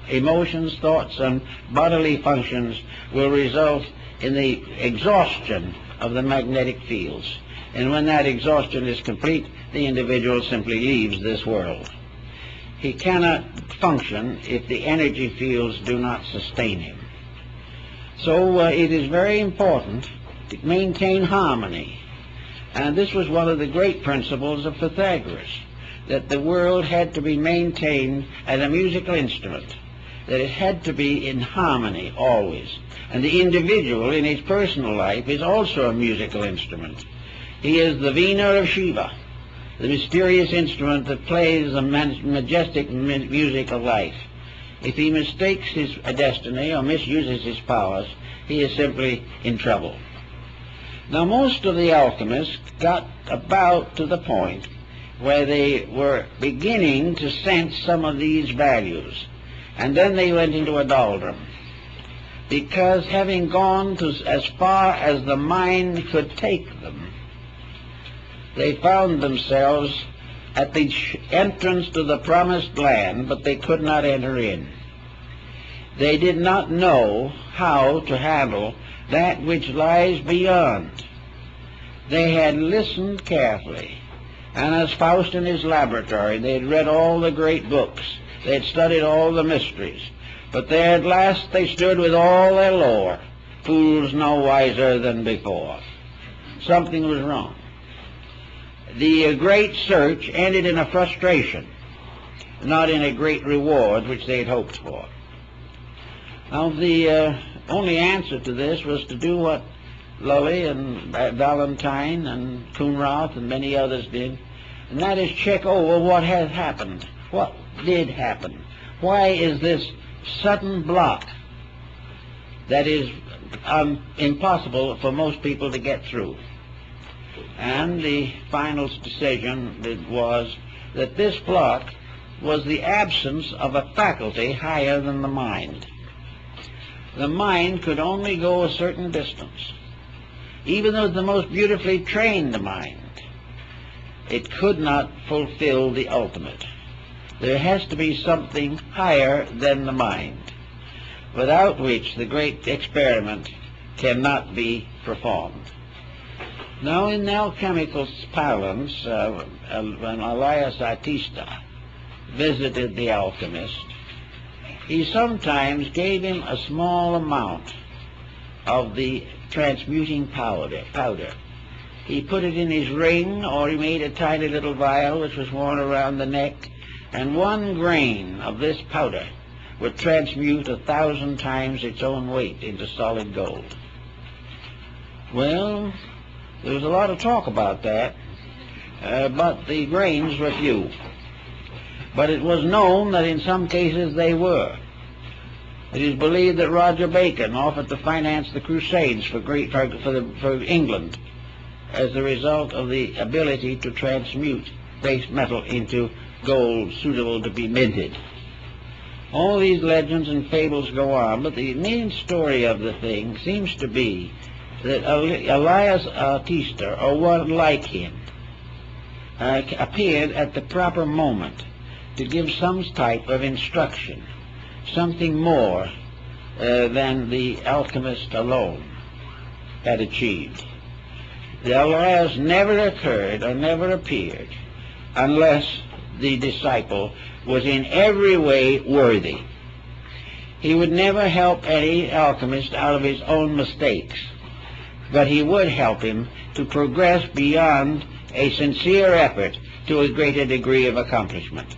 emotions, thoughts, and bodily functions will result in the exhaustion of the magnetic fields. And when that exhaustion is complete, the individual simply leaves this world. He cannot function if the energy fields do not sustain him. So it is very important to maintain harmony. And this was one of the great principles of Pythagoras, that the world had to be maintained as a musical instrument, that it had to be in harmony always. And the individual in his personal life is also a musical instrument. He is the Veena of Shiva, the mysterious instrument that plays the majestic music of life. If he mistakes his destiny or misuses his powers, he is simply in trouble. Now, most of the alchemists got about to the point where they were beginning to sense some of these values, and then they went into a doldrum, because having gone to as far as the mind could take them, they found themselves at the entrance to the promised land, but they could not enter in. They did not know how to handle that which lies beyond. They had listened carefully, and as Faust in his laboratory, they had read all the great books, they had studied all the mysteries, but there at last they stood with all their lore, fools no wiser than before. Something was wrong. The great search ended in a frustration, not in a great reward which they had hoped for. Now, the only answer to this was to do what Lully and Valentine and Coonrath and many others did, and that is check over what has happened. What did happen? Why is this sudden block that is impossible for most people to get through? And the final decision was that this block was the absence of a faculty higher than the mind. The mind could only go a certain distance. Even though the most beautifully trained mind, it could not fulfill the ultimate. There has to be something higher than the mind, without which the great experiment cannot be performed. Now, in alchemical parlance, when Elias Artista visited the alchemist, he sometimes gave him a small amount of the transmuting powder. He put it in his ring, or he made a tiny little vial which was worn around the neck, and 1 grain of this powder would transmute 1,000 times its own weight into solid gold. Well, there was a lot of talk about that, but the grains were few. But it was known that in some cases they were. It is believed that Roger Bacon offered to finance the Crusades for England as a result of the ability to transmute base metal into gold suitable to be minted. All these legends and fables go on, but the main story of the thing seems to be that Elias Artista, or one like him, appeared at the proper moment to give some type of instruction, something more than the alchemist alone had achieved. The Elias never occurred or never appeared unless the disciple was in every way worthy. He would never help any alchemist out of his own mistakes, but he would help him to progress beyond a sincere effort to a greater degree of accomplishment.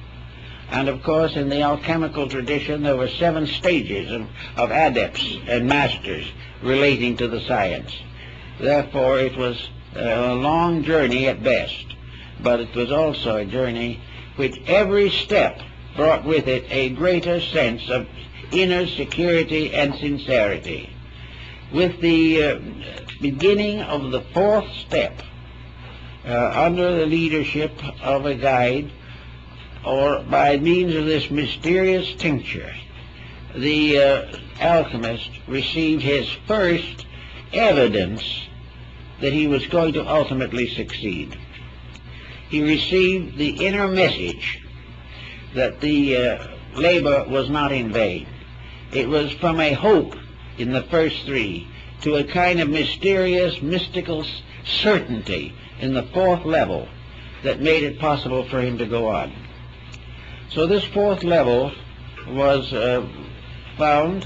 And of course, in the alchemical tradition, there were 7 stages of adepts and masters relating to the science. Therefore, it was a long journey at best, but it was also a journey which every step brought with it a greater sense of inner security and sincerity. With the beginning of the 4th step, under the leadership of a guide, or by means of this mysterious tincture, the alchemist received his first evidence that he was going to ultimately succeed. He received the inner message that the labor was not in vain. It was from a hope in the first 3 to a kind of mysterious, mystical certainty in the 4th level that made it possible for him to go on. So this 4th level was found,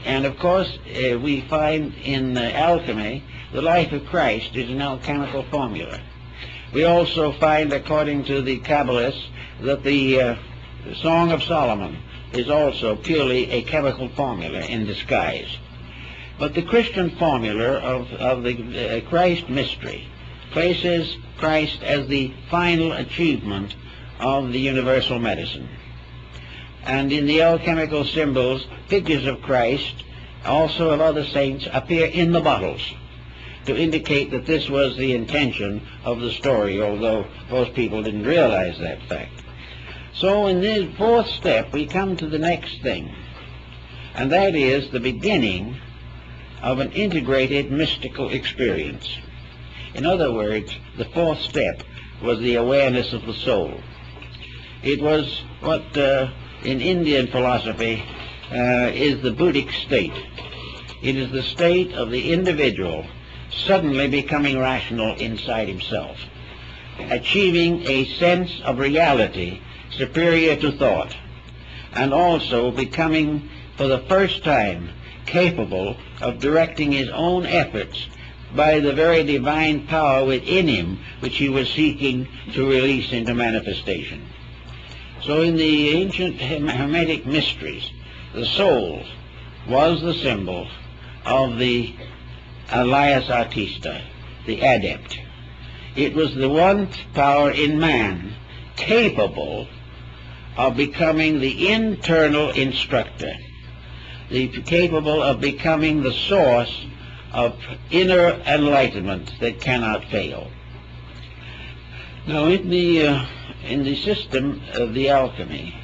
and of course we find in alchemy the life of Christ is an alchemical formula. We also find, according to the Kabbalists, that the Song of Solomon is also purely a chemical formula in disguise. But the Christian formula of the Christ mystery places Christ as the final achievement of the universal medicine. And in the alchemical symbols, figures of Christ, also of other saints, appear in the bottles to indicate that this was the intention of the story, although most people didn't realize that fact. So in the 4th step, we come to the next thing, and that is the beginning of an integrated mystical experience. In other words, the 4th step was the awareness of the soul. It was what in Indian philosophy is the Buddhic state. It is the state of the individual suddenly becoming rational inside himself, achieving a sense of reality superior to thought, and also becoming for the first time capable of directing his own efforts by the very divine power within him which he was seeking to release into manifestation. So in the ancient Hermetic mysteries, the soul was the symbol of the Elias Artista, the adept. It was the one power in man capable of becoming the internal instructor, capable of becoming the source of inner enlightenment that cannot fail. Now, in the system of the alchemy,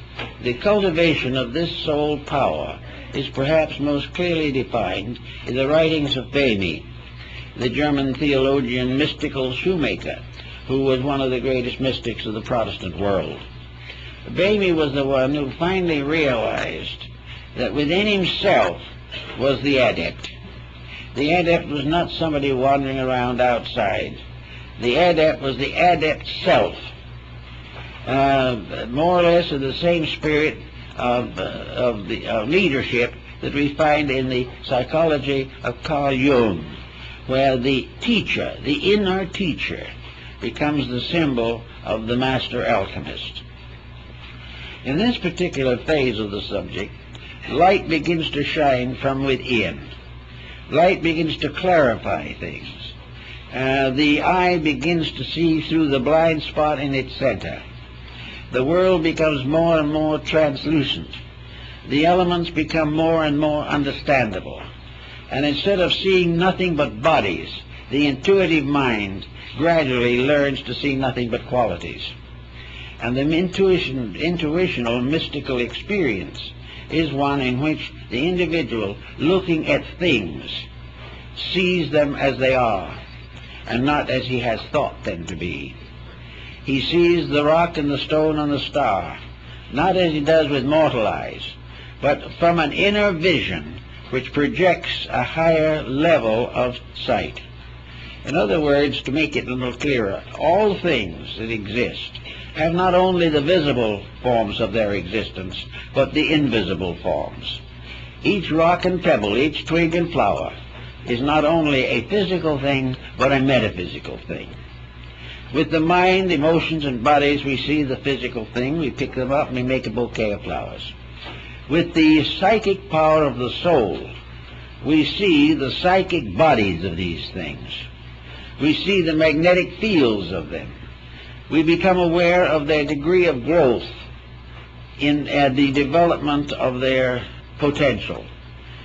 the cultivation of this soul power is perhaps most clearly defined in the writings of Böhme, the German theologian, mystical shoemaker, who was one of the greatest mystics of the Protestant world. Böhme was the one who finally realized that within himself was the adept. The adept was not somebody wandering around outside. The adept was the adept self, more or less in the same spirit of leadership that we find in the psychology of Carl Jung, where the teacher, the inner teacher, becomes the symbol of the master alchemist. In this particular phase of the subject, light begins to shine from within. Light begins to clarify things. The eye begins to see through the blind spot in its center. The world becomes more and more translucent. The elements become more and more understandable. And instead of seeing nothing but bodies, the intuitive mind gradually learns to see nothing but qualities. And the intuitional mystical experience is one in which the individual, looking at things, sees them as they are, and not as he has thought them to be. He sees the rock and the stone and the star, not as he does with mortal eyes, but from an inner vision which projects a higher level of sight. In other words, to make it a little clearer, all things that exist have not only the visible forms of their existence, but the invisible forms. Each rock and pebble, each twig and flower is not only a physical thing, but a metaphysical thing. With the mind, emotions, and bodies, we see the physical thing, we pick them up, and we make a bouquet of flowers. With the psychic power of the soul, we see the psychic bodies of these things. We see the magnetic fields of them. We become aware of their degree of growth in the development of their potential.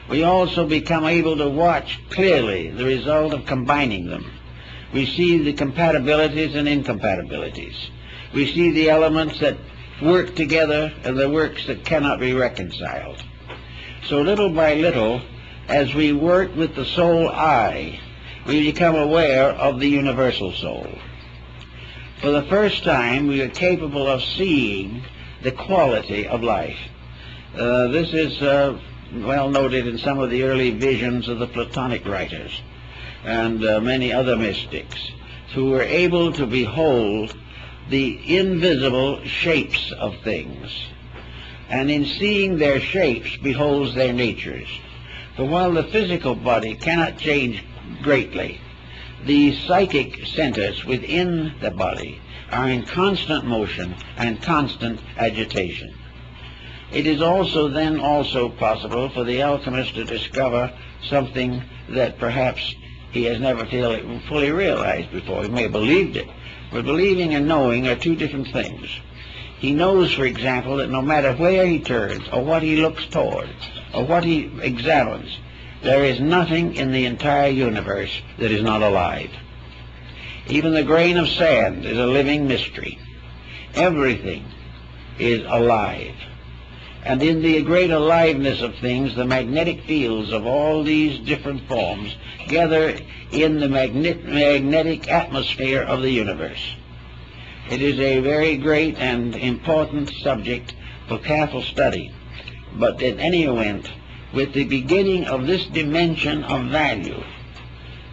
We also become able to watch clearly the result of combining them. We see the compatibilities and incompatibilities. We see the elements that work together and the works that cannot be reconciled. So little by little, as we work with the soul eye, we become aware of the universal soul. For the first time, we are capable of seeing the quality of life. This is well noted in some of the early visions of the Platonic writers and many other mystics who were able to behold the invisible shapes of things, and in seeing their shapes beholds their natures. For while the physical body cannot change greatly, the psychic centers within the body are in constant motion and constant agitation. It is also possible for the alchemist to discover something that perhaps he has never fully realized before. He may have believed it, but believing and knowing are two different things. He knows, for example, that no matter where he turns, or what he looks toward, or what he examines, there is nothing in the entire universe that is not alive. Even the grain of sand is a living mystery. Everything is alive. And in the great aliveness of things, the magnetic fields of all these different forms gather in the magnetic atmosphere of the universe. It is a very great and important subject for careful study. But in any event, with the beginning of this dimension of value,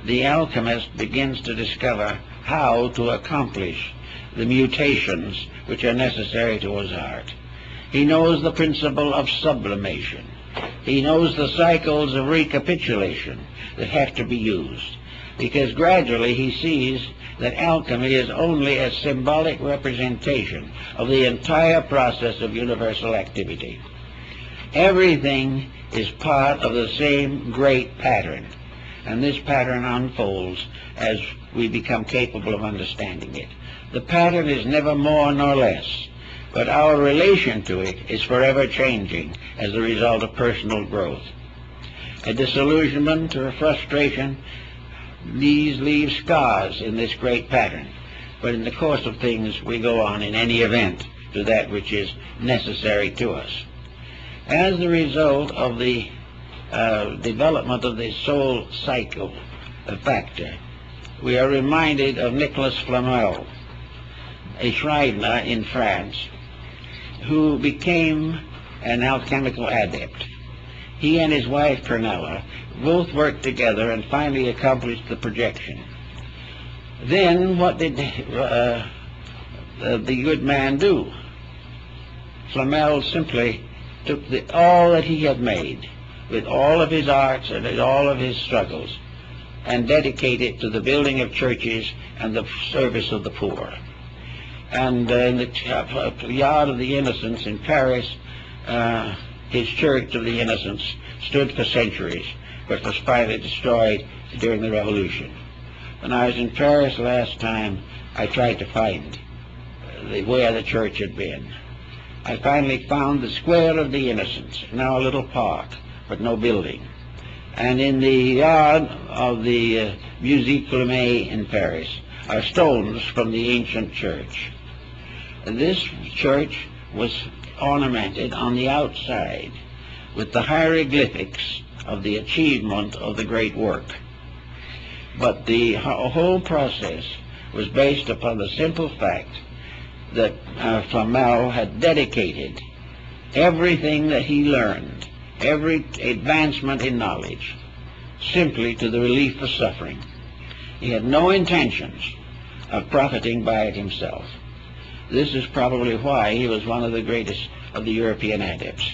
the alchemist begins to discover how to accomplish the mutations which are necessary to his art. He knows the principle of sublimation. He knows the cycles of recapitulation that have to be used, because gradually he sees that alchemy is only a symbolic representation of the entire process of universal activity. Everything is part of the same great pattern, and this pattern unfolds as we become capable of understanding it. The pattern is never more nor less, but our relation to it is forever changing as a result of personal growth. A disillusionment or a frustration, these leave scars in this great pattern. but in the course of things we go on in any event to that which is necessary to us. As a result of the development of the soul cycle factor, we are reminded of Nicolas Flamel, a Schreiner in France, who became an alchemical adept. He and his wife Pernella both worked together and finally accomplished the projection. Then what did the good man do? Flamel simply took all that he had made, with all of his arts and all of his struggles, and dedicated it to the building of churches and the service of the poor. And in the Yard of the Innocents in Paris, his Church of the Innocents stood for centuries, but was finally destroyed during the Revolution. When I was in Paris last time, I tried to find where the church had been. I finally found the Square of the Innocents, now a little park, but no building. And in the yard of the Musée Clément in Paris are stones from the ancient church. This church was ornamented on the outside with the hieroglyphics of the achievement of the great work. But the whole process was based upon the simple fact that Flamel had dedicated everything that he learned, every advancement in knowledge, simply to the relief of suffering. He had no intentions of profiting by it himself. This is probably why he was one of the greatest of the European adepts,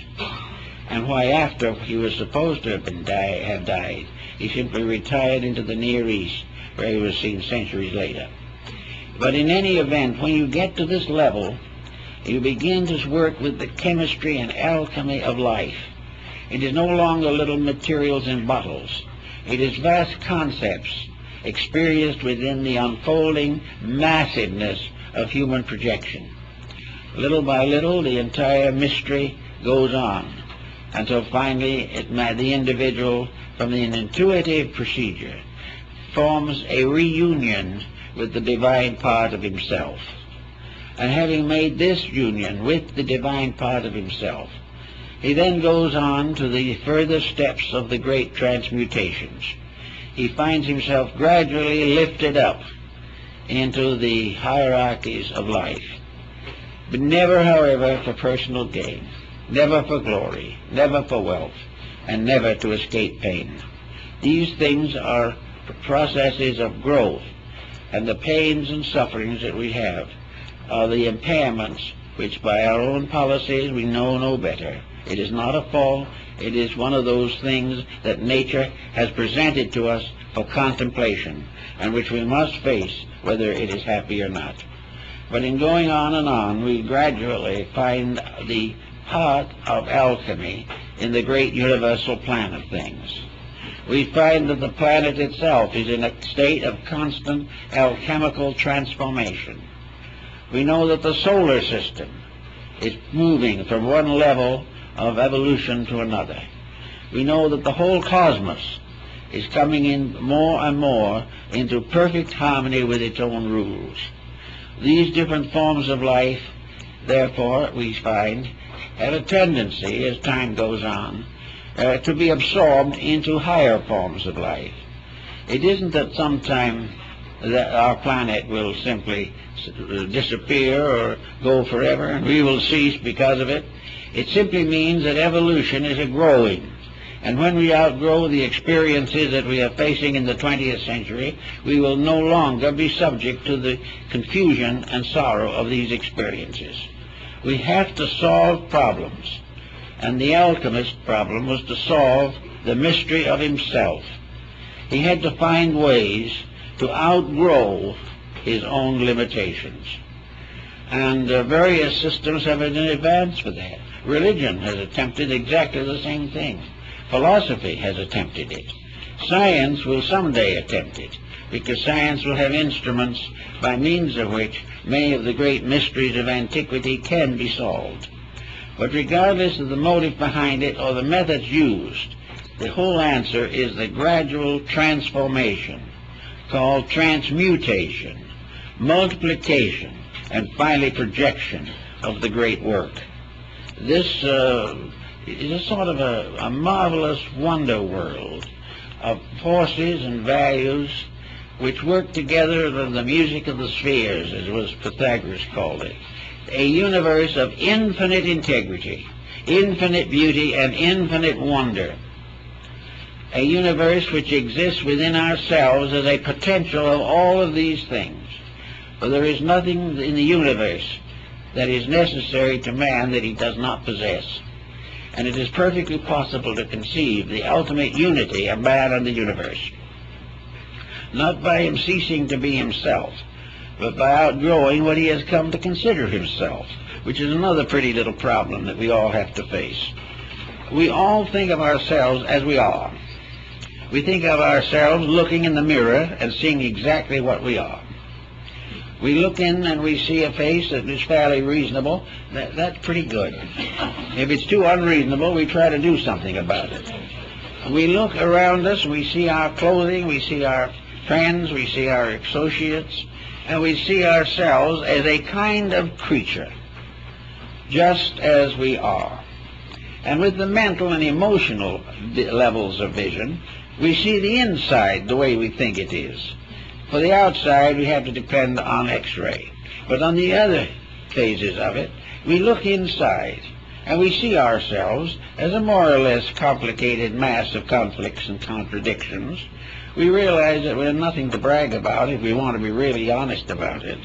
and why after he was supposed to have died, he simply retired into the Near East, where he was seen centuries later. But in any event, when you get to this level, you begin to work with the chemistry and alchemy of life. It is no longer little materials in bottles. It is vast concepts experienced within the unfolding massiveness of human projection. Little by little, the entire mystery goes on, until finally the individual, from an intuitive procedure, forms a reunion with the divine part of himself. And having made this union with the divine part of himself, he then goes on to the further steps of the great transmutations. He finds himself gradually lifted up into the hierarchies of life, but never, however, for personal gain, never for glory, never for wealth, and never to escape pain. These things are processes of growth, and the pains and sufferings that we have are the impairments which by our own policies we know no better. It is not a fault. It is one of those things that nature has presented to us for contemplation, and which we must face whether it is happy or not. But in going on and on, we gradually find the part of alchemy in the great universal plan of things. We find that the planet itself is in a state of constant alchemical transformation. We know that the solar system is moving from one level of evolution to another. We know that the whole cosmos is coming in more and more into perfect harmony with its own rules. These different forms of life, therefore, we find, have a tendency, as time goes on, to be absorbed into higher forms of life. It isn't that sometime that our planet will simply disappear or go forever and we will cease because of it. It simply means that evolution is a growing. And when we outgrow the experiences that we are facing in the 20th century, we will no longer be subject to the confusion and sorrow of these experiences. We have to solve problems, and the alchemist's problem was to solve the mystery of himself. He had to find ways to outgrow his own limitations. And various systems have been advanced for that. Religion has attempted exactly the same thing. Philosophy has attempted it. Science will someday attempt it, because science will have instruments by means of which many of the great mysteries of antiquity can be solved. But regardless of the motive behind it or the methods used, the whole answer is the gradual transformation, called transmutation, multiplication, and finally projection of the great work. This is a sort of a marvelous wonder world of forces and values which work together in the music of the spheres, as was Pythagoras called it. A universe of infinite integrity, infinite beauty, and infinite wonder. A universe which exists within ourselves as a potential of all of these things. For there is nothing in the universe that is necessary to man that he does not possess. And it is perfectly possible to conceive the ultimate unity of man and the universe, not by him ceasing to be himself, but by outgrowing what he has come to consider himself, which is another pretty little problem that we all have to face. We all think of ourselves as we are. We think of ourselves looking in the mirror and seeing exactly what we are. We look in and we see a face that is fairly reasonable. That's pretty good. If it's too unreasonable, we try to do something about it. We look around us, we see our clothing, we see our friends, we see our associates, and we see ourselves as a kind of creature, just as we are. And with the mental and emotional levels of vision, we see the inside the way we think it is. For the outside, we have to depend on X-ray. But on the other phases of it, we look inside, and we see ourselves as a more or less complicated mass of conflicts and contradictions. We realize that we have nothing to brag about if we want to be really honest about it.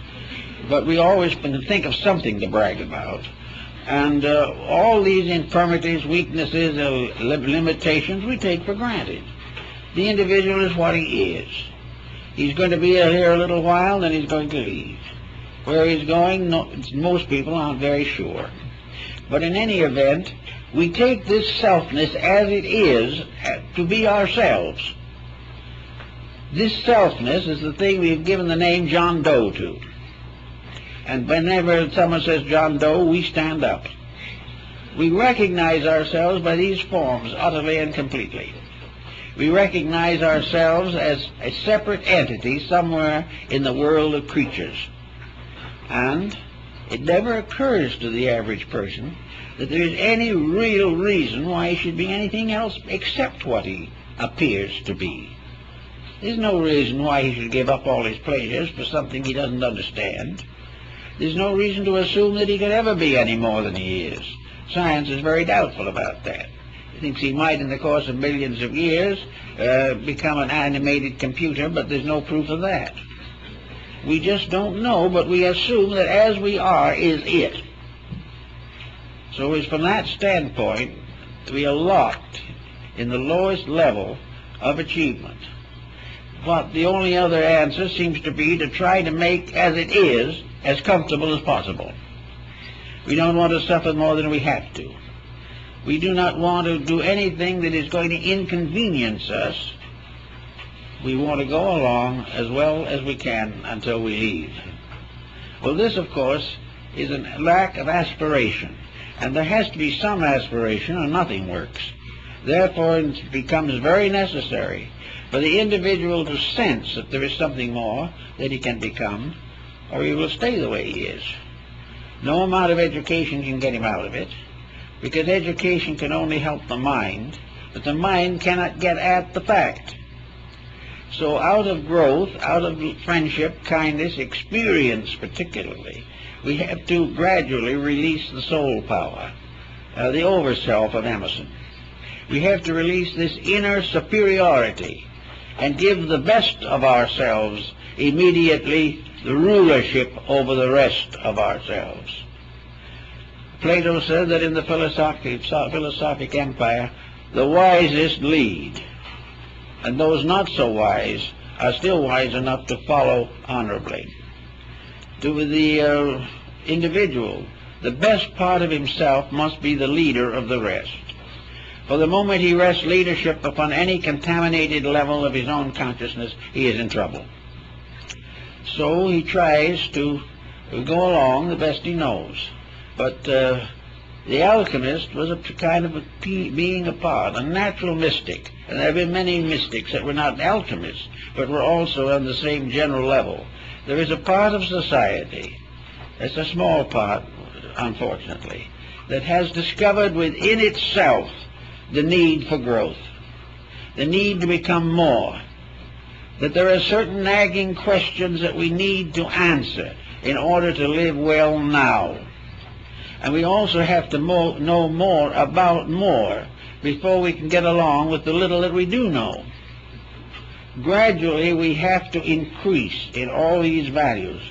But we always think of something to brag about. And all these infirmities, weaknesses, limitations, we take for granted. The individual is what he is. He's going to be here a little while, then he's going to leave. Where he's going, most people aren't very sure. But in any event, we take this selfness as it is to be ourselves. This selfness is the thing we've given the name John Doe to. And whenever someone says John Doe, we stand up. We recognize ourselves by these forms utterly and completely. We recognize ourselves as a separate entity somewhere in the world of creatures. And it never occurs to the average person that there is any real reason why he should be anything else except what he appears to be. There's no reason why he should give up all his pleasures for something he doesn't understand. There's no reason to assume that he could ever be any more than he is. Science is very doubtful about that. He thinks he might, in the course of millions of years, become an animated computer, but there's no proof of that. We just don't know, but we assume that as we are is it. So it's from that standpoint, we are locked in the lowest level of achievement. But the only other answer seems to be to try to make as it is as comfortable as possible. We don't want to suffer more than we have to. We do not want to do anything that is going to inconvenience us. We want to go along as well as we can until we leave. Well, this, of course, is a lack of aspiration. And there has to be some aspiration or nothing works. Therefore, it becomes very necessary for the individual to sense that there is something more that he can become, or he will stay the way he is. No amount of education can get him out of it, because education can only help the mind, but the mind cannot get at the fact. So out of growth, out of friendship, kindness, experience particularly, we have to gradually release the soul power, the overself of Emerson. We have to release this inner superiority and give the best of ourselves immediately the rulership over the rest of ourselves. Plato said that in the philosophic empire, the wisest lead, and those not so wise are still wise enough to follow honorably. To the individual, the best part of himself must be the leader of the rest. For the moment he rests leadership upon any contaminated level of his own consciousness, he is in trouble. So he tries to go along the best he knows. But the alchemist was a kind of a being apart, a natural mystic. And there have been many mystics that were not alchemists, but were also on the same general level. There is a part of society, it's a small part, unfortunately, that has discovered within itself the need for growth, the need to become more, that there are certain nagging questions that we need to answer in order to live well now. And we also have to know more about more before we can get along with the little that we do know. Gradually, we have to increase in all these values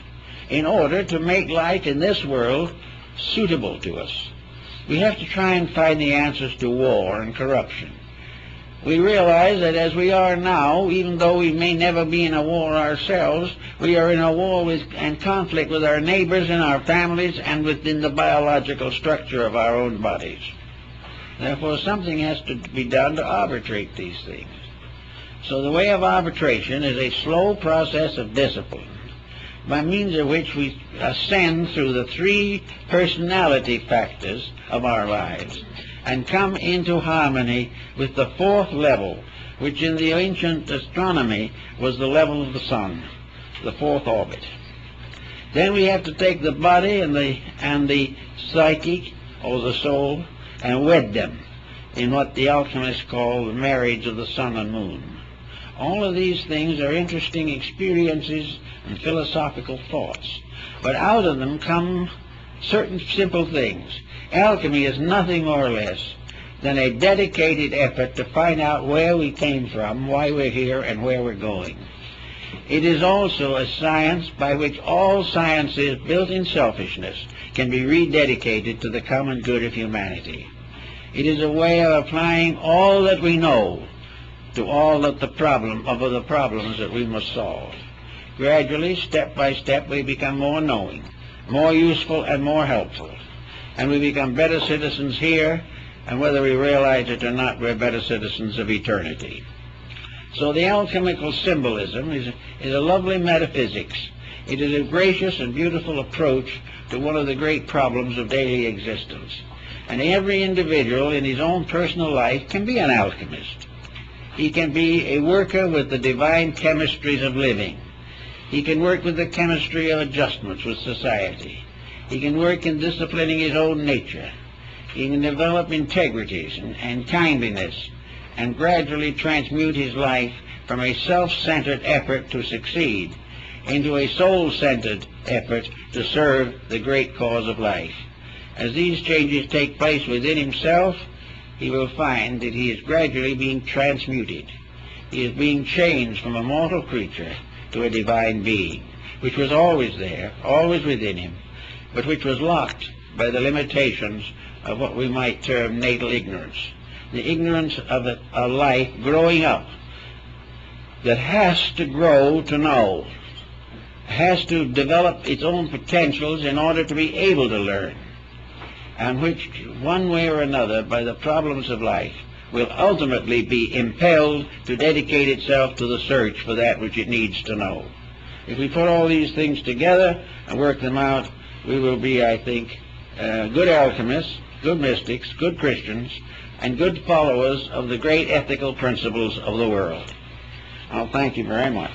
in order to make life in this world suitable to us. We have to try and find the answers to war and corruption. We realize that as we are now, even though we may never be in a war ourselves, we are in a war and conflict with our neighbors and our families and within the biological structure of our own bodies. Therefore, something has to be done to arbitrate these things. So the way of arbitration is a slow process of discipline, by means of which we ascend through the three personality factors of our lives and come into harmony with the fourth level, which in the ancient astronomy was the level of the sun, the fourth orbit. Then we have to take the body and the psyche, or the soul, and wed them in what the alchemists call the marriage of the sun and moon. All of these things are interesting experiences and philosophical thoughts, but out of them come certain simple things. Alchemy is nothing more or less than a dedicated effort to find out where we came from, why we're here, and where we're going. It is also a science by which all sciences built in selfishness can be rededicated to the common good of humanity. It is a way of applying all that we know to all of the problems that we must solve. Gradually, step by step, we become more knowing, more useful, and more helpful. And we become better citizens here, and whether we realize it or not, we're better citizens of eternity. So the alchemical symbolism is a lovely metaphysics. It is a gracious and beautiful approach to one of the great problems of daily existence. And every individual in his own personal life can be an alchemist. He can be a worker with the divine chemistries of living. He can work with the chemistry of adjustments with society. He can work in disciplining his own nature. He can develop integrities and kindliness and gradually transmute his life from a self-centered effort to succeed into a soul-centered effort to serve the great cause of life. As these changes take place within himself, he will find that he is gradually being transmuted. He is being changed from a mortal creature to a divine being, which was always there, always within him, but which was locked by the limitations of what we might term natal ignorance, the ignorance of a life growing up that has to grow to know, has to develop its own potentials in order to be able to learn, and which, one way or another, by the problems of life, will ultimately be impelled to dedicate itself to the search for that which it needs to know. If we put all these things together and work them out, we will be, I think, good alchemists, good mystics, good Christians, and good followers of the great ethical principles of the world. I'll thank you very much.